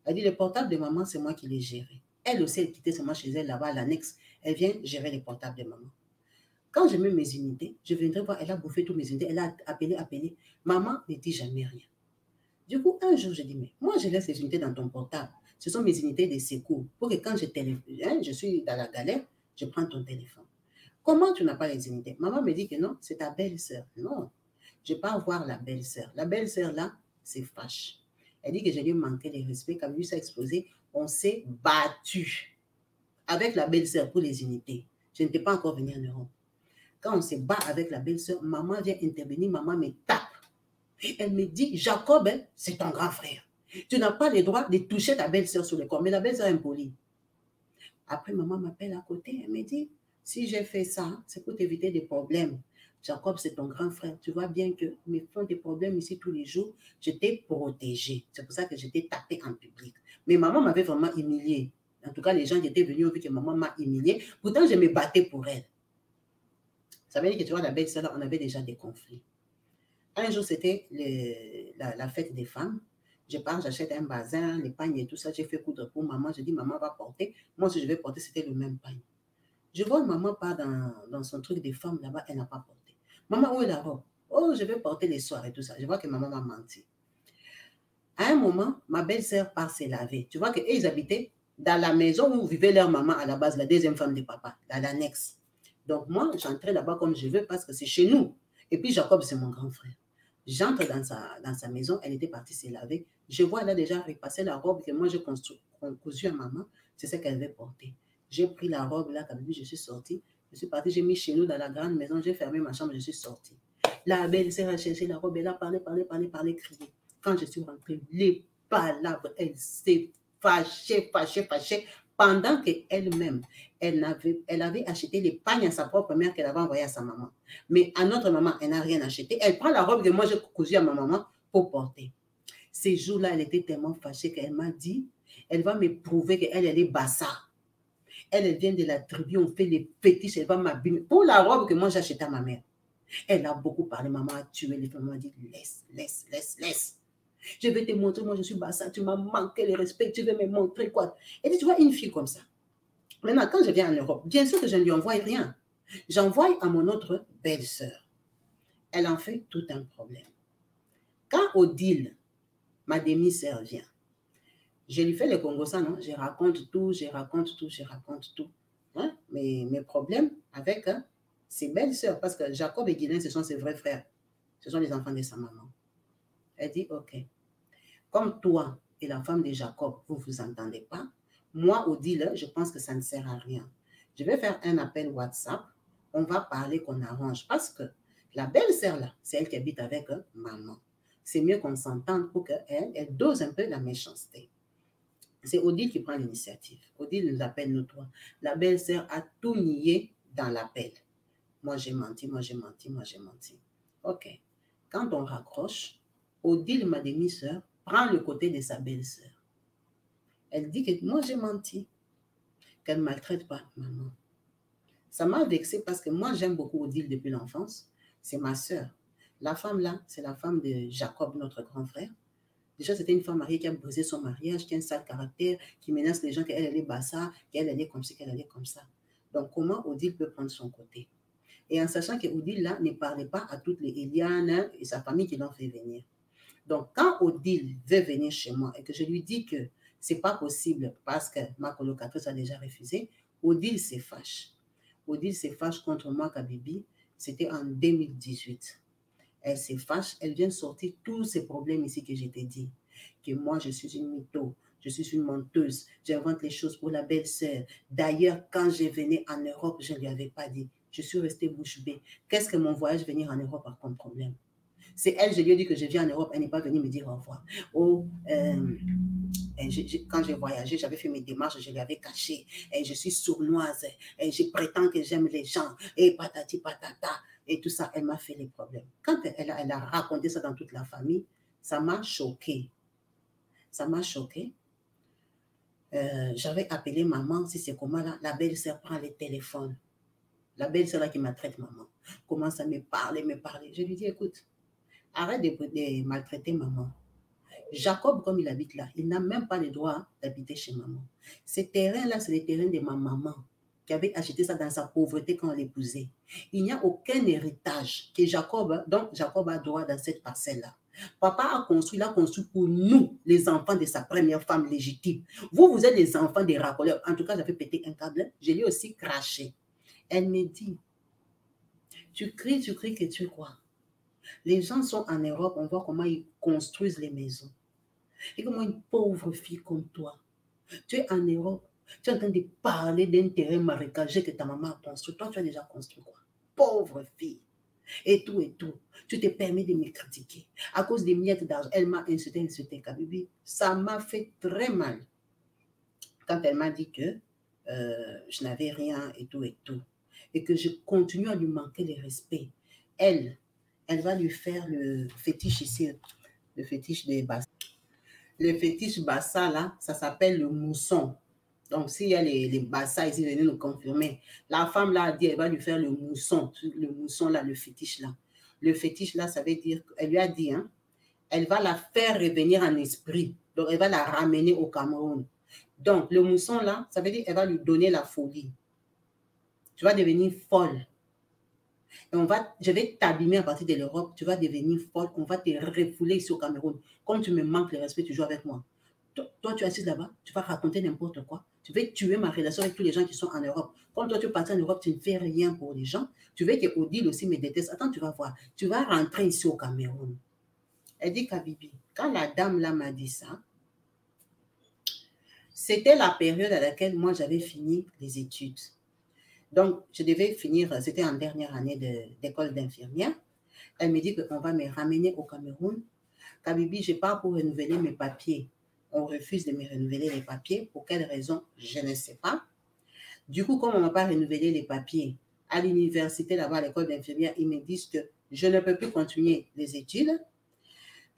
Elle dit, les portables de maman, c'est moi qui les gérais. Elle aussi, elle quittait seulement chez elle, là-bas, à l'annexe. Elle vient gérer les portables de maman. Quand je mets mes unités, je viendrai voir, elle a bouffé toutes mes unités, elle a appelé. Maman ne dit jamais rien. Du coup, un jour, je dis, mais moi, je laisse les unités dans ton portable. Ce sont mes unités de secours. Pour que quand je suis dans la galère, je prends ton téléphone. Comment tu n'as pas les unités? Maman me dit que non, c'est ta belle-sœur. Non, je ne vais pas voir la belle-sœur. La belle-sœur, là, c'est fâche. Elle dit que je lui ai manqué de respect. Quand lui s'est explosé, on s'est battu avec la belle-sœur pour les unités. Je n'étais pas encore venue en Europe. Quand on se bat avec la belle-sœur, maman vient intervenir, maman me tape. Elle me dit, Jacob, hein, c'est ton grand frère. Tu n'as pas le droit de toucher ta belle-sœur sur le corps, mais la belle-sœur est impolie. Après, maman m'appelle à côté, elle me dit, si j'ai fait ça, c'est pour t'éviter des problèmes. Jacob, c'est ton grand frère. Tu vois bien que mes font des problèmes ici tous les jours. Je t'ai protégé. C'est pour ça que je t'ai tapé en public. Mais maman m'avait vraiment humiliée. En tout cas, les gens qui étaient venus ont vu que maman m'a humiliée. Pourtant, je me battais pour elle. Ça veut dire que tu vois, la belle-sœur, on avait déjà des conflits. Un jour, c'était la fête des femmes. Je pars, j'achète un bazin, les pagnes et tout ça. J'ai fait coudre pour maman. Je dis, maman va porter. Moi, si je vais porter, c'était le même pagne. Je vois maman part dans son truc des femmes là-bas, elle n'a pas porté. Maman, où est la robe? Oh, je vais porter les soirs et tout ça. Je vois que maman m'a menti. À un moment, ma belle-sœur part se laver. Tu vois qu'ils habitaient dans la maison où vivait leur maman à la base, la deuxième femme de papa, dans l'annexe. Donc moi, j'entrais là-bas comme je veux parce que c'est chez nous. Et puis Jacob, c'est mon grand frère. J'entre dans sa maison, elle était partie se laver. Je vois, elle a déjà repassé la robe que moi j'ai cousue à maman. C'est ce qu'elle avait porter. J'ai pris la robe là, comme je suis sortie. Je suis partie, j'ai mis chez nous dans la grande maison, j'ai fermé ma chambre, je suis sortie. La belle-sœur a cherché la robe, elle a parlé, crié. Quand je suis rentrée, les palabres, elle s'est fâchée. Pendant qu'elle-même, elle avait acheté les pagnes à sa propre mère qu'elle avait envoyé à sa maman. Mais à notre maman, elle n'a rien acheté. Elle prend la robe que moi j'ai cousue à ma maman pour porter. Ces jours-là, elle était tellement fâchée qu'elle m'a dit, elle va me prouver qu'elle est bassa. Elle vient de la tribu, on fait les fétiches, elle va m'abîmer. Pour la robe que moi j'ai achetée à ma mère. Elle a beaucoup parlé, maman a tué les femmes, maman a dit, laisse. Je vais te montrer, moi je suis bassa, tu m'as manqué le respect, tu veux me montrer quoi? Elle dit, tu vois, une fille comme ça. Maintenant, quand je viens en Europe, bien sûr que je ne lui envoie rien. J'envoie à mon autre belle-sœur. Elle en fait tout un problème. Quand Odile, ma demi-sœur, vient, je lui fais le Congo ça, non? Je raconte tout. Hein? Mes problèmes avec ses belles-sœurs, parce que Jacob et Guilain, ce sont ses vrais frères. Ce sont les enfants de sa maman. Elle dit, ok, comme toi et la femme de Jacob, vous ne vous entendez pas, moi, Odile, je pense que ça ne sert à rien. Je vais faire un appel WhatsApp, on va parler, qu'on arrange, parce que la belle-sœur là, c'est elle qui habite avec maman. C'est mieux qu'on s'entende pour qu'elle dose un peu la méchanceté. C'est Odile qui prend l'initiative. Odile nous appelle nous trois. La belle-sœur a tout nié dans l'appel. Moi, j'ai menti. OK. Quand on raccroche, Odile, ma demi-sœur, prend le côté de sa belle-sœur. Elle dit que moi, j'ai menti. Qu'elle ne maltraite pas maman. Ça m'a vexée parce que moi, j'aime beaucoup Odile depuis l'enfance. C'est ma sœur. La femme là, c'est la femme de Jacob, notre grand frère. Déjà, c'était une femme mariée qui a brisé son mariage, qui a un sale caractère, qui menace les gens qu'elle allait bassa, qu'elle allait comme ça, qu'elle allait comme ça. Donc, comment Odile peut prendre son côté? Et en sachant que Odile là ne parlait pas à toutes les Eliane et sa famille qui l'ont fait venir. Donc, quand Odile veut venir chez moi et que je lui dis que c'est pas possible parce que ma colocatrice a déjà refusé, Odile se fâche. Odile se fâche contre moi, Kabibi. C'était en 2018. Elle se fâche, elle vient sortir tous ces problèmes ici que je t'ai dit. Que moi, je suis une mytho, je suis une menteuse, j'invente les choses pour la belle-sœur. D'ailleurs, quand je venais en Europe, je ne lui avais pas dit. Je suis restée bouche bée. Qu'est-ce que mon voyage venir en Europe a comme problème? C'est elle, je lui ai dit que je viens en Europe, elle n'est pas venue me dire au revoir. Oh, quand j'ai voyagé, j'avais fait mes démarches, je l'avais caché. Et je suis sournoise, et je prétends que j'aime les gens, et patati patata, et tout ça, elle m'a fait les problèmes. Quand elle a raconté ça dans toute la famille, ça m'a choquée. Ça m'a choquée. J'avais appelé maman, si c'est comment là, la belle-sœur prend le téléphone. La belle-sœur là qui m'a traité maman, commence à me parler. Je lui dis, écoute, arrête de maltraiter maman. Jacob, comme il habite là, il n'a même pas le droit d'habiter chez maman. Ces terrains-là, c'est les terrains de ma maman qui avait acheté ça dans sa pauvreté quand on l'épousait. Il n'y a aucun héritage que Jacob, donc Jacob a droit dans cette parcelle-là. Papa a construit, il a construit pour nous, les enfants de sa première femme légitime. Vous êtes les enfants des racoleurs. En tout cas, j'avais pété un câble, je lui ai aussi craché. Elle me dit, tu cries que tu crois. Les gens sont en Europe, on voit comment ils construisent les maisons. Et comment une pauvre fille comme toi, tu es en Europe, tu es en train de parler d'un terrain marécagé que ta maman a construit. Toi, tu as déjà construit quoi? Pauvre fille. Et tout. Tu te permets de me critiquer. À cause des miettes d'argent, elle m'a insulté, Kabibi. Ça m'a fait très mal. Quand elle m'a dit que je n'avais rien et tout. Et que je continue à lui manquer le respect. Elle va lui faire le fétiche ici, le fétiche des bassins. Le fétiche bassa, là, ça s'appelle le mousson. Donc, s'il y a les bassas ici, venez nous confirmer. La femme, là, a dit, elle va lui faire le mousson là, le fétiche, là. Le fétiche, là, ça veut dire, elle lui a dit, hein, elle va la faire revenir en esprit. Donc, elle va la ramener au Cameroun. Donc, le mousson, là, ça veut dire, elle va lui donner la folie. Tu vas devenir folle. Et je vais t'abîmer à partir de l'Europe, tu vas devenir folle, on va te refouler ici au Cameroun. Comme tu me manques le respect, tu joues avec moi. Toi, tu es assis là-bas, tu vas raconter n'importe quoi. Tu veux tuer ma relation avec tous les gens qui sont en Europe. Comme toi, tu pars en Europe, tu ne fais rien pour les gens. Tu veux que Odile aussi me déteste. Attends, tu vas voir. Tu vas rentrer ici au Cameroun. Elle dit, Kabibi, quand la dame là m'a dit ça, c'était la période à laquelle moi, j'avais fini les études. Donc, je devais finir, c'était en dernière année d'école d'infirmière. Elle me dit qu'on va me ramener au Cameroun. Kabibi, je pars pour renouveler mes papiers. On refuse de me renouveler les papiers. Pour quelle raison? Je ne sais pas. Du coup, comme on ne m'a pas renouvelé les papiers, à l'université, là-bas, à l'école d'infirmière, ils me disent que je ne peux plus continuer les études.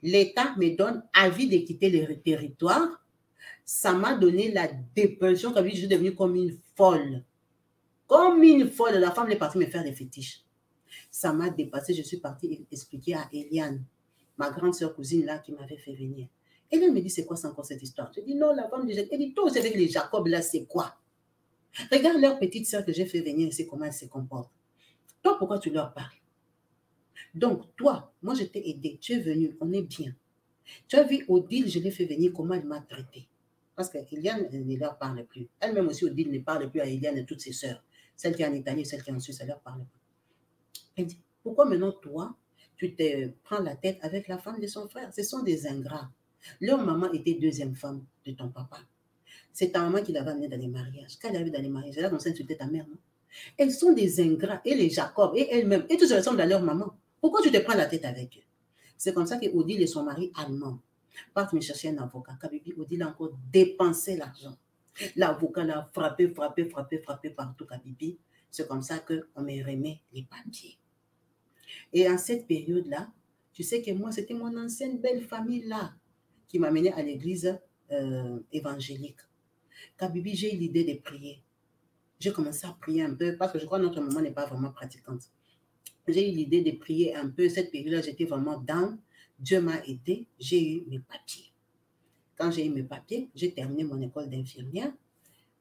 L'État me donne avis de quitter le territoire. Ça m'a donné la dépression. Kabibi, je suis devenue comme une folle. Comme une folle, la femme est partie me faire des fétiches. Ça m'a dépassé, je suis partie expliquer à Eliane, ma grande sœur cousine là qui m'avait fait venir. Eliane me dit, c'est quoi ça encore cette histoire? Je dis, non, la femme de Jacob. Elle dit, toi, vous savez que les Jacob là, c'est quoi? Regarde leur petite sœur que j'ai fait venir ici, comment elle se comporte. Toi, pourquoi tu leur parles? Donc, toi, moi, je t'ai aidé, tu es venu, on est bien. Tu as vu Odile, je l'ai fait venir, comment elle m'a traité. Parce qu'Eliane ne leur parle plus. Elle-même aussi, Odile ne parle plus à Eliane et toutes ses sœurs. Celle qui est en Italie, celle qui est en Suisse, elle leur parle plus. Elle dit, pourquoi maintenant toi, tu te prends la tête avec la femme de son frère? Ce sont des ingrats. Leur maman était deuxième femme de ton papa. C'est ta maman qui l'avait amenée dans les mariages. Quand elle arrive dans les mariages, elle a commencé à insulter ta mère, non? Elles sont des ingrats, et les Jacob, et elles-mêmes, et tous ressemblent à leur maman. Pourquoi tu te prends la tête avec eux? C'est comme ça que Odile et son mari allemand partent me chercher un avocat. Kabibi, Odile a encore dépensé l'argent. L'avocat l'a frappé partout, Kabibi. C'est comme ça qu'on me remet les papiers. Et en cette période-là, tu sais que moi, c'était mon ancienne belle famille-là qui m'a mené à l'église évangélique. Kabibi, j'ai eu l'idée de prier. j'ai commencé à prier un peu parce que je crois que notre maman n'est pas vraiment pratiquante. J'ai eu l'idée de prier un peu. Cette période-là, j'étais vraiment down. Dieu m'a aidé. J'ai eu mes papiers. Quand j'ai eu mes papiers, j'ai terminé mon école d'infirmière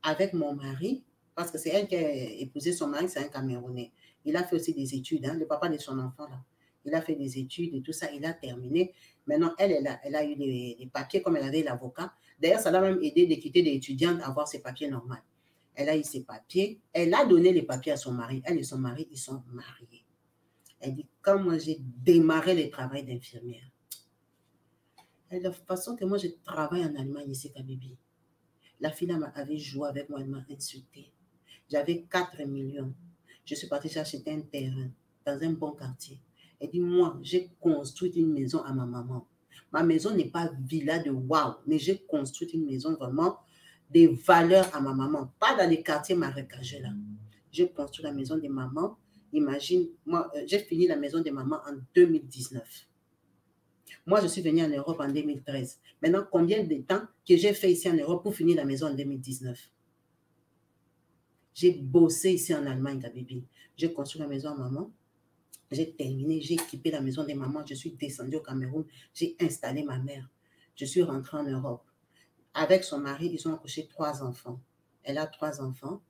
avec mon mari, parce que c'est elle qui a épousé son mari, c'est un Camerounais. Il a fait aussi des études, hein, le papa de son enfant là. Il a fait des études et tout ça, il a terminé. Maintenant, elle a eu les papiers comme elle avait l'avocat. D'ailleurs, ça l'a même aidé de quitter des étudiantes à avoir ses papiers normaux. Elle a eu ses papiers. Elle a donné les papiers à son mari. Elle et son mari, ils sont mariés. Elle dit, quand moi j'ai démarré le travail d'infirmière, de la façon que moi je travaille en Allemagne ici, Kabibi, la fille avait joué avec moi, elle m'a insulté. J'avais 4 millions. Je suis partie chercher un terrain dans un bon quartier. Elle dit, moi, j'ai construit une maison à ma maman. Ma maison n'est pas villa de waouh, mais j'ai construit une maison vraiment des valeurs à ma maman. Pas dans les quartiers marécageux là. J'ai construit la maison de maman. Imagine, moi, j'ai fini la maison de maman en 2019. Moi, je suis venue en Europe en 2013. Maintenant, combien de temps que j'ai fait ici en Europe pour finir la maison en 2019? J'ai bossé ici en Allemagne, Kabibi. J'ai construit la maison à maman. J'ai terminé, j'ai équipé la maison de maman. Je suis descendue au Cameroun. J'ai installé ma mère. Je suis rentrée en Europe. Avec son mari, ils ont accouché 3 enfants. Elle a 3 enfants.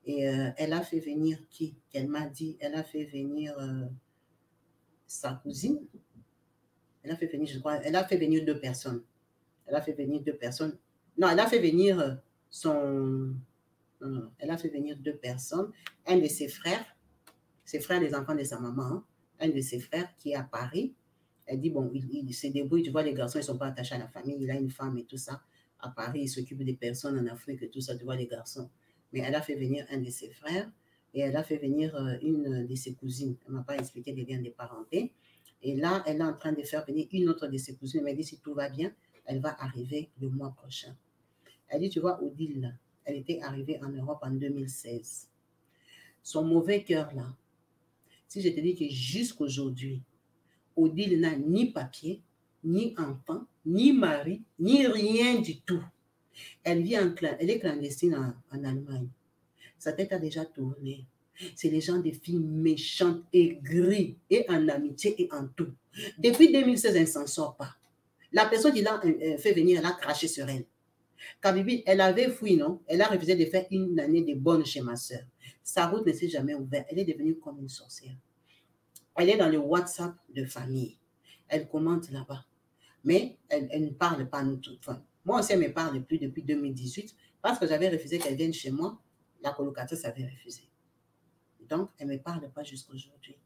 Et elle a fait venir qui? Elle m'a dit, elle a fait venir sa cousine. Elle a fait venir, je crois, elle a fait venir 2 personnes. Elle a fait venir 2 personnes. Non, elle a fait venir elle a fait venir 2 personnes. Un de ses frères, les enfants de sa maman, hein, un de ses frères qui est à Paris. Elle dit, bon, il se débrouille, tu vois, les garçons, ils ne sont pas attachés à la famille, il a une femme et tout ça. À Paris, il s'occupe des personnes en Afrique et tout ça, tu vois, les garçons. Mais elle a fait venir un de ses frères et elle a fait venir une de ses cousines. Elle ne m'a pas expliqué les liens de parenté. Et là, elle est en train de faire venir une autre de ses cousines. Elle m'a dit, si tout va bien, elle va arriver le mois prochain. Elle dit, tu vois, Odile, là, elle était arrivée en Europe en 2016. Son mauvais cœur, là, si je te dis que jusqu'aujourd'hui, Odile n'a ni papier, ni enfant, ni mari, ni rien du tout. Elle est clandestine en Allemagne. Sa tête a déjà tourné. C'est les gens des filles méchantes, aigries, et en amitié et en tout. Depuis 2016, elle ne s'en sort pas. La personne qui l'a fait venir, elle a craché sur elle. Kabibi, elle avait fui, non? Elle a refusé de faire une année de bonne chez ma soeur. Sa route ne s'est jamais ouverte. Elle est devenue comme une sorcière. Elle est dans le WhatsApp de famille. Elle commente là-bas. Mais elle ne parle pas nous toutes. Enfin, moi aussi, elle ne me parle plus depuis 2018 parce que j'avais refusé qu'elle vienne chez moi. La colocatrice avait refusé. Donc, elle ne me parle pas jusqu'à aujourd'hui.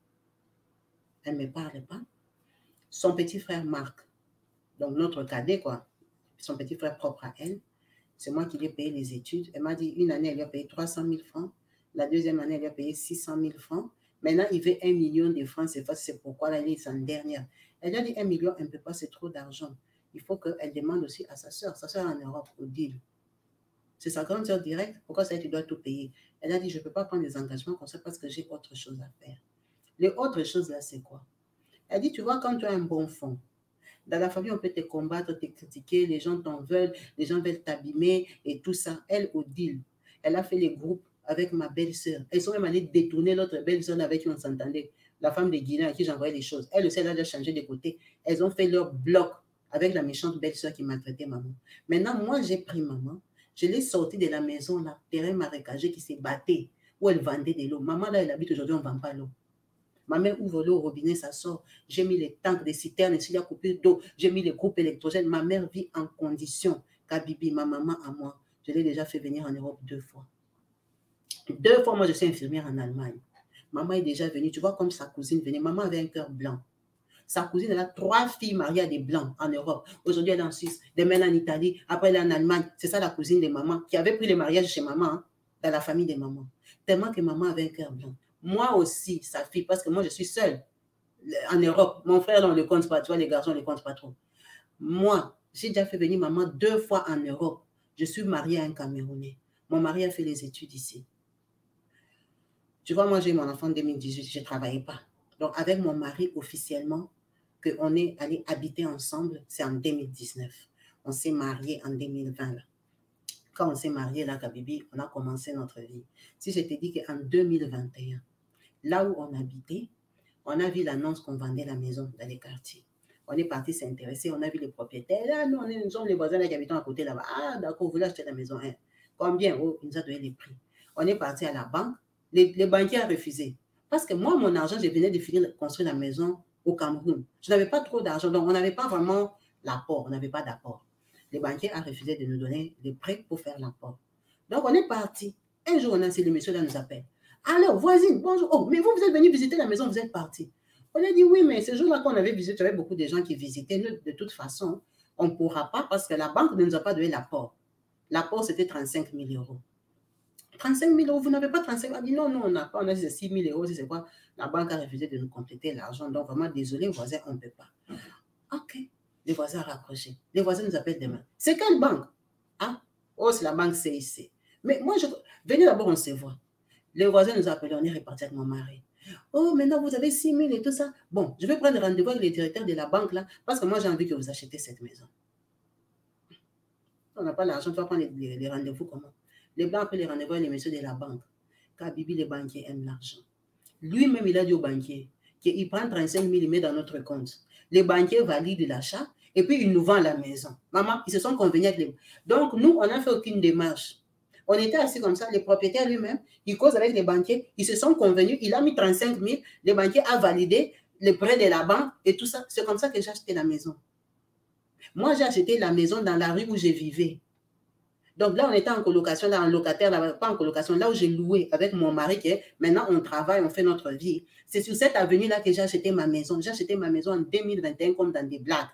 Elle ne me parle pas. Son petit frère Marc, donc notre cadet, quoi, son petit frère propre à elle, c'est moi qui lui ai payé les études. Elle m'a dit, une année, elle lui a payé 300 000 francs. La deuxième année, elle lui a payé 600 000 francs. Maintenant, il veut 1 million de francs. C'est pourquoi là, il est en dernière. Elle a dit 1 million, elle ne peut pas, c'est trop d'argent. Il faut qu'elle demande aussi à sa soeur. Sa soeur en Europe, Odile. C'est sa grande soeur directe. Pourquoi ça, tu dois tout payer? Elle a dit, je ne peux pas prendre des engagements comme ça parce que j'ai autre chose à faire. Les autres choses là, c'est quoi? Elle dit, tu vois, quand tu as un bon fond, dans la famille, on peut te combattre, te critiquer, les gens t'en veulent, les gens veulent t'abîmer et tout ça. Elle, Odile, elle a fait les groupes avec ma belle-sœur. Elles sont même allées détourner l'autre belle-sœur avec qui on s'entendait, la femme de Guinée à qui j'envoyais les choses. Elle aussi, elle a déjà changé de côté. Elles ont fait leur bloc avec la méchante belle-sœur qui maltraitait maman. Maintenant, moi, j'ai pris maman, je l'ai sortie de la maison, là, terrain marécageux qui s'est batté, où elle vendait de l'eau. Maman, là, elle habite aujourd'hui, on ne vend pas l'eau. Ma mère ouvre l'eau au robinet, ça sort. J'ai mis les tanks, les citernes, s'il y a coupure d'eau, j'ai mis les groupes électrogènes. Ma mère vit en condition. Kabibi, ma maman à moi, je l'ai déjà fait venir en Europe 2 fois. 2 fois, moi, je suis infirmière en Allemagne. Maman est déjà venue. Tu vois comme sa cousine venait. Maman avait un cœur blanc. Sa cousine, elle a 3 filles mariées à des blancs en Europe. Aujourd'hui, elle est en Suisse. Demain, elle est en Italie. Après, elle est en Allemagne. C'est ça la cousine de maman qui avait pris le mariage chez maman, hein, dans la famille de maman. Tellement que maman avait un cœur blanc. Moi aussi, sa fille, parce que moi, je suis seule en Europe. Mon frère, on ne le compte pas. Tu vois, les garçons, on ne le compte pas trop. Moi, j'ai déjà fait venir maman 2 fois en Europe. Je suis mariée à un Camerounais. Mon mari a fait les études ici. Tu vois, moi, j'ai eu mon enfant en 2018. Je ne travaillais pas. Donc, avec mon mari, officiellement, qu'on est allé habiter ensemble, c'est en 2019. On s'est mariés en 2020. Là. quand on s'est marié, là, Kabibi, on a commencé notre vie. Si je te dis qu'en 2021, là où on habitait, on a vu l'annonce qu'on vendait la maison dans les quartiers. On est parti s'intéresser, on a vu les propriétaires. Là, nous, nous sommes les voisins là, qui habitons à côté là-bas. Ah, d'accord, vous voulez acheter la maison. Hein. Combien? Oh, il nous a donné les prix. On est parti à la banque. Les banquiers ont refusé. Parce que moi, mon argent, je venais de finir de construire la maison au Cameroun. Je n'avais pas trop d'argent, donc on n'avait pas vraiment l'apport, on n'avait pas d'apport. Les banquiers ont refusé de nous donner des prêts pour faire l'apport. Donc, on est parti. Un jour, on a le monsieur là nous appelle. Alors, voisine, bonjour. Oh, mais vous êtes venu visiter la maison, vous êtes parti. On a dit oui, mais ce jour-là qu'on avait visité, il y avait beaucoup de gens qui visitaient. Nous, de toute façon, on ne pourra pas parce que la banque ne nous a pas donné l'apport. L'apport, c'était 35 000 euros. 35 000 euros, vous n'avez pas 35 000 euros. On a dit non, non, on n'a pas, on a dit 6 000 euros, c'est quoi? La banque a refusé de nous compléter l'argent. Donc, vraiment, désolé, voisin, on ne peut pas. OK. Les voisins ont raccroché. Les voisins nous appellent demain. C'est quelle banque? Ah, oh, c'est la banque CIC. Mais moi, venez d'abord, on se voit. Les voisins nous appellent, on est reparti avec mon mari. Oh, maintenant, vous avez 6 000 et tout ça. Bon, je vais prendre rendez-vous avec le directeur de la banque, là, parce que moi, j'ai envie que vous achetiez cette maison. On n'a pas l'argent, tu vas prendre les rendez-vous comment? Les Blancs appellent les rendez-vous avec les messieurs de la banque. Car Bibi, les banquiers aiment l'argent. Lui-même, il a dit aux banquiers qu'il prend 35 000, il met dans notre compte. Les banquiers valident l'achat et puis ils nous vendent la maison. Maman, ils se sont convenus avec les... Donc, nous, on n'a fait aucune démarche. On était assis comme ça, les propriétaires lui-même, ils causent avec les banquiers, ils se sont convenus, il a mis 35 000, les banquiers ont validé les prêts de la banque et tout ça. C'est comme ça que j'ai acheté la maison. Moi, j'ai acheté la maison dans la rue où je vivais. Donc là, on était en colocation, là, en locataire, là, pas en colocation, là où j'ai loué avec mon mari, qui est, maintenant on travaille, on fait notre vie. C'est sur cette avenue-là que j'ai acheté ma maison. J'ai acheté ma maison en 2021 comme dans des blagues.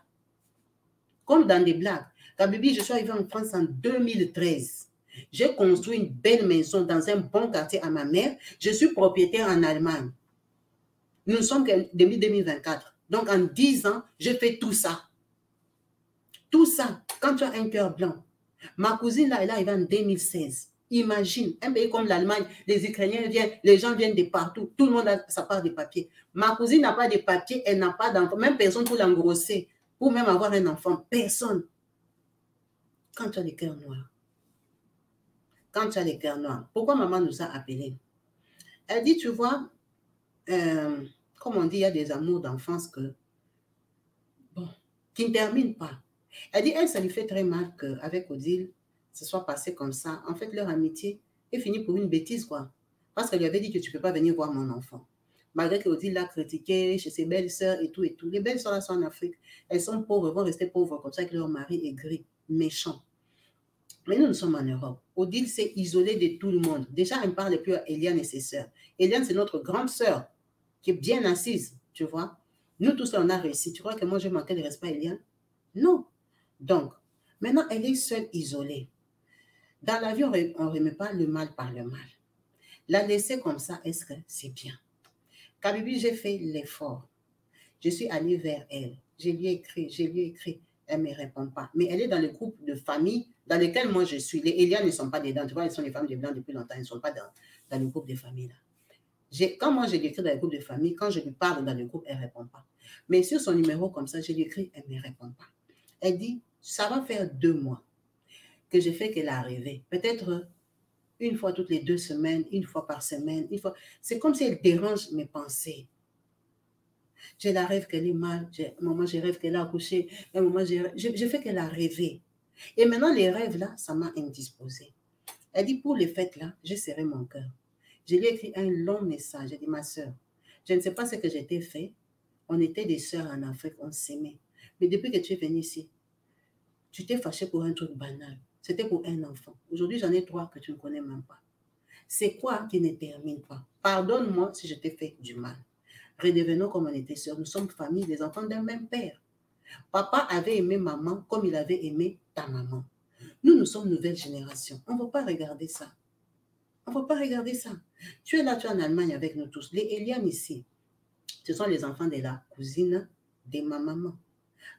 Comme dans des blagues. Kabibi, je suis arrivée en France en 2013. J'ai construit une belle maison dans un bon quartier à ma mère. Je suis propriétaire en Allemagne. Nous sommes depuis 2024. Donc en 10 ans, j'ai fait tout ça. Tout ça, quand tu as un cœur blanc. Ma cousine, là, elle est arrivée en 2016. Imagine, un pays comme l'Allemagne, les Ukrainiens viennent, les gens viennent de partout. Tout le monde a sa part de papiers. Ma cousine n'a pas de papiers, elle n'a pas d'enfant. Même personne pour l'engrosser, pour même avoir un enfant. Personne. Quand tu as les cœurs noirs. Quand tu as les cœurs noirs. Pourquoi maman nous a appelés? Elle dit, tu vois, comme on dit, il y a des amours d'enfance qui ne terminent pas. Elle dit, elle, ça lui fait très mal qu'avec Odile, ce soit passé comme ça. En fait, leur amitié est finie pour une bêtise, quoi. Parce qu'elle lui avait dit que tu ne peux pas venir voir mon enfant. Malgré que Odile l'a critiqué chez ses belles-sœurs et tout et tout. Les belles-sœurs là sont en Afrique. Elles sont pauvres, vont rester pauvres comme ça que leur mari est gris, méchant. Mais nous sommes en Europe. Odile s'est isolée de tout le monde. Déjà, elle ne parle plus à Eliane et ses sœurs. Eliane, c'est notre grande sœur qui est bien assise, tu vois. Nous tous, on a réussi. Tu crois que moi, je manquais de respect à Eliane? Non. Donc, maintenant, elle est seule, isolée. Dans la vie, on ne remet pas le mal par le mal. La laisser comme ça, est-ce que c'est bien? Kabibi, j'ai fait l'effort. Je suis allée vers elle. Je lui ai écrit. Elle ne me répond pas. Mais elle est dans le groupe de famille dans lequel moi je suis. Les Elias ne sont pas dedans. Tu vois, elles sont les femmes de blanc depuis longtemps. Elles ne sont pas dans le groupe de famille là. Quand moi je lui écris dans le groupe de famille, quand je lui parle dans le groupe, elle ne répond pas. Mais sur son numéro comme ça, je lui écris, elle ne me répond pas. Elle dit, ça va faire 2 mois que je fais qu'elle est arrivée. Peut-être une fois toutes les 2 semaines, une fois par semaine, une fois. C'est comme si elle dérange mes pensées. Je la rêve qu'elle est mal. Un moment, je rêve qu'elle a accouché. Un moment, je fais qu'elle a rêvé. Et maintenant, les rêves là, ça m'a indisposée. Elle dit, pour les fêtes là, j'ai serré mon cœur. Je lui ai écrit un long message. J'ai dit, ma soeur, je ne sais pas ce que j'ai fait. On était des sœurs en Afrique, on s'aimait. Mais depuis que tu es venue ici, tu t'es fâchée pour un truc banal. C'était pour un enfant. Aujourd'hui, j'en ai 3 que tu ne connais même pas. C'est quoi qui ne termine pas? Pardonne-moi si je t'ai fait du mal. Redevenons comme on était sœurs. Nous sommes famille, des enfants d'un même père. Papa avait aimé maman comme il avait aimé ta maman. Nous sommes nouvelle génération. On ne va pas regarder ça. On ne va pas regarder ça. Tu es là, tu es en Allemagne avec nous tous. Les Eliane ici, ce sont les enfants de la cousine de ma maman.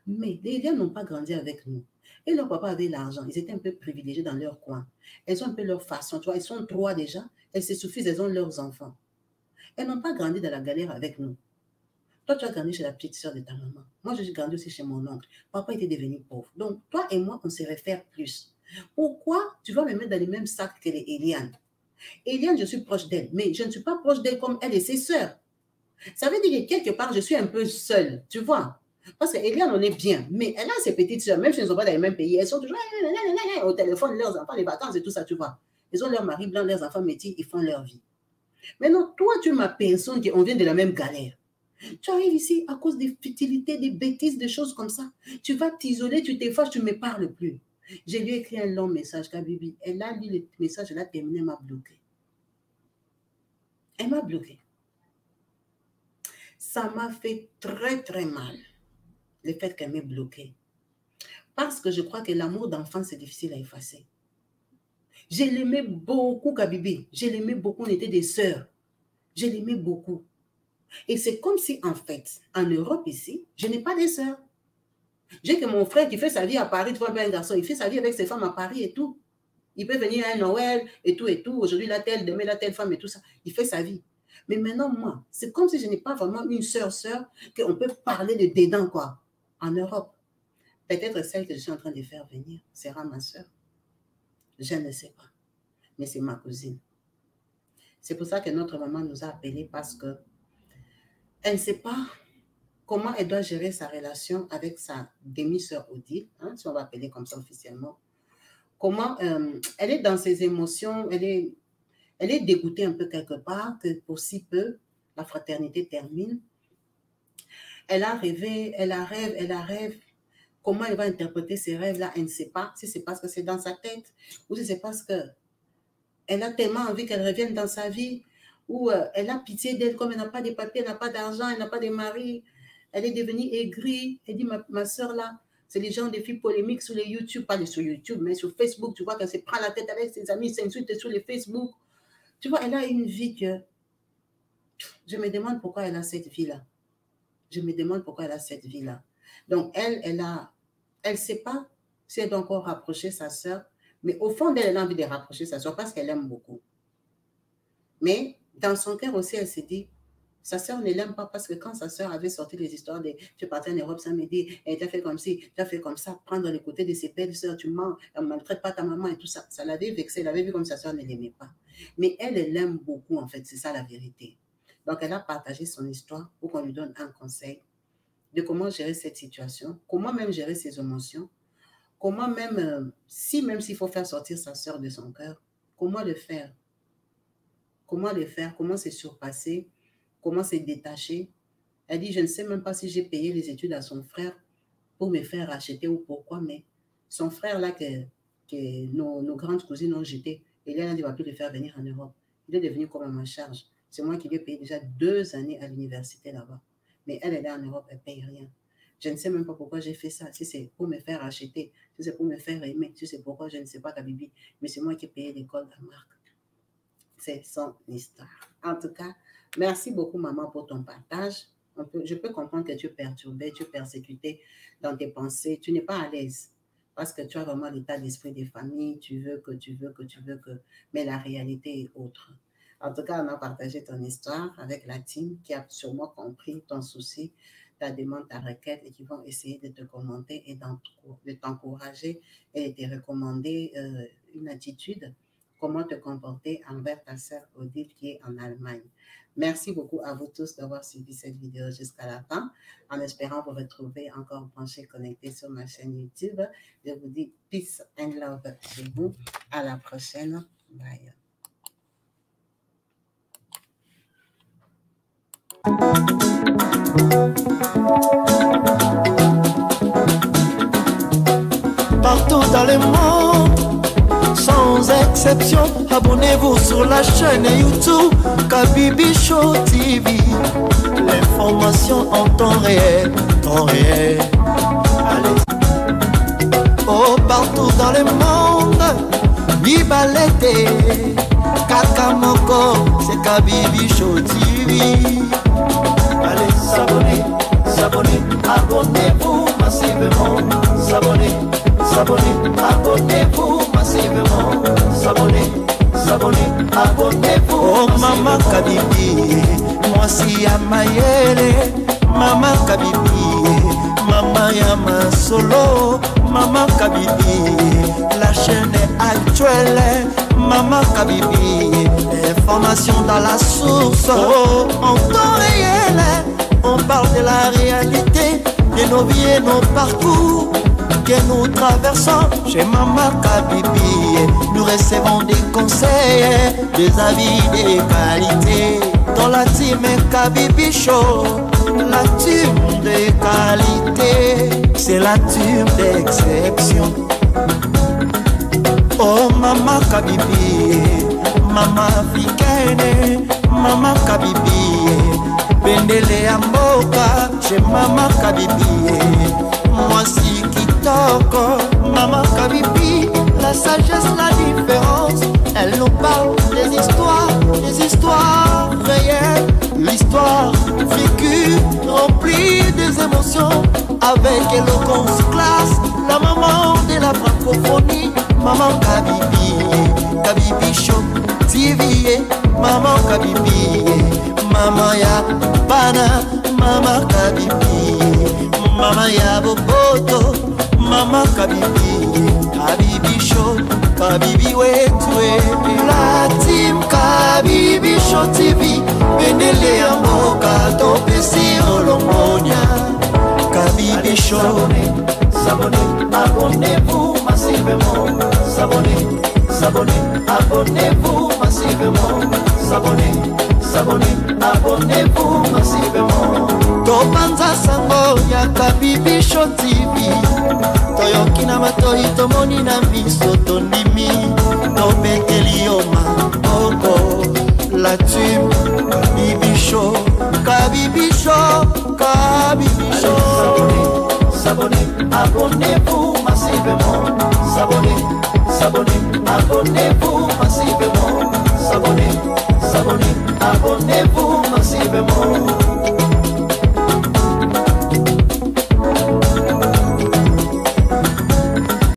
Mais les Eliane n'ont pas grandi avec nous. Et leur papa avait l'argent. Ils étaient un peu privilégiés dans leur coin. Elles ont un peu leur façon. Tu vois, elles sont 3 déjà. Elles se suffisent, elles ont leurs enfants. Elles n'ont pas grandi dans la galère avec nous. Toi, tu as grandi chez la petite soeur de ta maman. Moi, je suis grandi aussi chez mon oncle. Papa était devenu pauvre. Donc, toi et moi, on se réfère plus. Pourquoi tu vas me mettre dans les mêmes sacs que les Eliane? Eliane, je suis proche d'elle, mais je ne suis pas proche d'elle comme elle et ses sœurs. Ça veut dire que quelque part, je suis un peu seule, tu vois. Parce qu'Eliane, on est bien, mais elle a ses petites sœurs, même si elles ne sont pas dans les mêmes pays, elles sont toujours au téléphone, leurs enfants, les vacances et tout ça, tu vois. Ils ont leur mari blanc, leurs enfants métis, ils font leur vie. Maintenant, toi, tu es ma personne, on vient de la même galère. Tu arrives ici à cause des futilités, des bêtises, des choses comme ça. Tu vas t'isoler, tu t'effaces, tu ne me parles plus. J'ai lui écrit un long message, Kabibi. Elle a lu le message, elle a terminé, elle m'a bloqué. Elle m'a bloqué. Ça m'a fait très, très mal, le fait qu'elle m'ait bloqué. Parce que je crois que l'amour d'enfant, c'est difficile à effacer. Je l'aimais beaucoup, Kabibi. Je l'aimais beaucoup, on était des sœurs. Je l'aimais beaucoup. Et c'est comme si, en fait, en Europe ici, je n'ai pas de sœurs. J'ai que mon frère qui fait sa vie à Paris, tu vois bien un garçon, il fait sa vie avec ses femmes à Paris et tout. Il peut venir à un Noël et tout et tout. Aujourd'hui, la telle, demain, la telle femme et tout ça. Il fait sa vie. Mais maintenant, moi, c'est comme si je n'ai pas vraiment une sœur, qu'on peut parler de dedans, quoi, en Europe. Peut-être celle que je suis en train de faire venir sera ma sœur. Je ne sais pas. Mais c'est ma cousine. C'est pour ça que notre maman nous a appelés parce que elle ne sait pas comment elle doit gérer sa relation avec sa demi-sœur Odile, hein, si on va appeler comme ça officiellement. Comment elle est dans ses émotions, elle est dégoûtée un peu quelque part, que pour si peu, la fraternité termine. Elle a rêvé, elle a rêve. Comment elle va interpréter ces rêves-là, elle ne sait pas. Si c'est parce que c'est dans sa tête, ou si c'est parce qu'elle a tellement envie qu'elle revienne dans sa vie, ou elle a pitié d'elle, comme elle n'a pas de papiers, elle n'a pas d'argent, elle n'a pas de mari, elle est devenue aigrie. Elle dit, ma soeur là, c'est les gens des filles polémiques sur les YouTube, pas sur YouTube, mais sur Facebook, tu vois qu'elle se prend la tête avec ses amis, s'insulte sur les Facebook. Tu vois, elle a une vie que... Je me demande pourquoi elle a cette vie-là. Je me demande pourquoi elle a cette vie-là. Donc, elle ne sait pas si elle doit encore rapprocher sa soeur, mais au fond d'elle, elle a envie de rapprocher sa soeur parce qu'elle aime beaucoup. Mais dans son cœur aussi, elle se dit, sa soeur ne l'aime pas parce que quand sa soeur avait sorti les histoires de « tu partais en Europe, ça me dit, et tu as fait comme ci, tu as fait comme ça, prendre les côtés de ses belles soeurs, tu mens, elle ne maltraite pas ta maman et tout ça. » Ça l'avait vexé, elle avait vu comme sa soeur ne l'aimait pas. Mais elle l'aime beaucoup en fait, c'est ça la vérité. Donc elle a partagé son histoire pour qu'on lui donne un conseil de comment gérer cette situation, comment même gérer ses émotions, comment même, même s'il faut faire sortir sa soeur de son cœur, comment le faire? Comment le faire? Comment se surpasser? Comment se détacher? Elle dit, je ne sais même pas si j'ai payé les études à son frère pour me faire acheter ou pourquoi, mais son frère là que nos grandes cousines ont jeté, et là, il va plus le faire venir en Europe. Il est devenu comme à ma charge. C'est moi qui lui ai payé déjà 2 années à l'université là-bas. Mais elle est en Europe, elle ne paye rien. Je ne sais même pas pourquoi j'ai fait ça. Si c'est pour me faire acheter, si c'est pour me faire aimer, si c'est pourquoi, je ne sais pas, Kabibi. Mais c'est moi qui ai payé l'école de Marc. C'est son histoire. En tout cas, merci beaucoup, maman, pour ton partage. Je peux comprendre que tu es perturbée, tu es persécutée dans tes pensées. Tu n'es pas à l'aise parce que tu as vraiment l'état d'esprit des familles. Tu veux que... Mais la réalité est autre. En tout cas, on a partagé ton histoire avec la team qui a sûrement compris ton souci, ta demande, ta requête et qui vont essayer de te commenter et de t'encourager et de te recommander une attitude, comment te comporter envers ta sœur Odile qui est en Allemagne. Merci beaucoup à vous tous d'avoir suivi cette vidéo jusqu'à la fin. En espérant vous retrouver encore branchés, connectés sur ma chaîne YouTube. Je vous dis peace and love chez vous. À la prochaine. Bye. Partout dans le monde, sans exception, abonnez-vous sur la chaîne YouTube Kabibi Show TV. L'information en temps réel, Allez. Oh, partout dans le monde, Bibalete, Kakamoko, c'est Kabibi Show TV. Allez, s'abonner, abonnez-vous massivement. S'abonner, abonnez-vous massivement. S'abonner, abonnez-vous. Oh, maman Kabibi, moi si ya mayele. Maman Kabibi, maman Yama Solo. Maman Kabibi, la chaîne actuelle. Maman Kabibi, information dans la source. Oh, en temps réel, on parle de la réalité, de nos vies et nos parcours que nous traversons. Chez Maman Kabibi, nous recevons des conseils, des avis, des qualités. Dans la team Kabibi Show, la team de qualité, c'est la team d'exception. Oh Maman Kabibi, Maman africaine, Maman Kabibi, Bendele Amboka, chez Maman Kabibi, moi si Kitoko, Maman Kabibi, la sagesse, la différence, elle nous parle des histoires réelles, l'histoire vécue, remplie des émotions, avec éloquence, classe, la maman de la francophonie. Maman Kabibi, Kabibi Show TV, Maman Kabibi, Maman ya Bana, Maman Kabibi, Maman ya Boboto, Maman Kabibi, Kabibi Show, Kabibi wetwe. La team Kabibi Show TV, Bendele ya Mboka, Topesi Olombonia. Kabibi Show, abonnez-vous massivement. Abonnez-vous massivement. Abonnez-vous massivement. Topanza sango ya Kabibi Show TV. Toyoki na matoi tomoni na miso tondimi. Tobekeli oma oko. La team Kabibi Show. Kabibi Show. Kabibi Show. Abonnez-vous massivement. Abonnez-vous.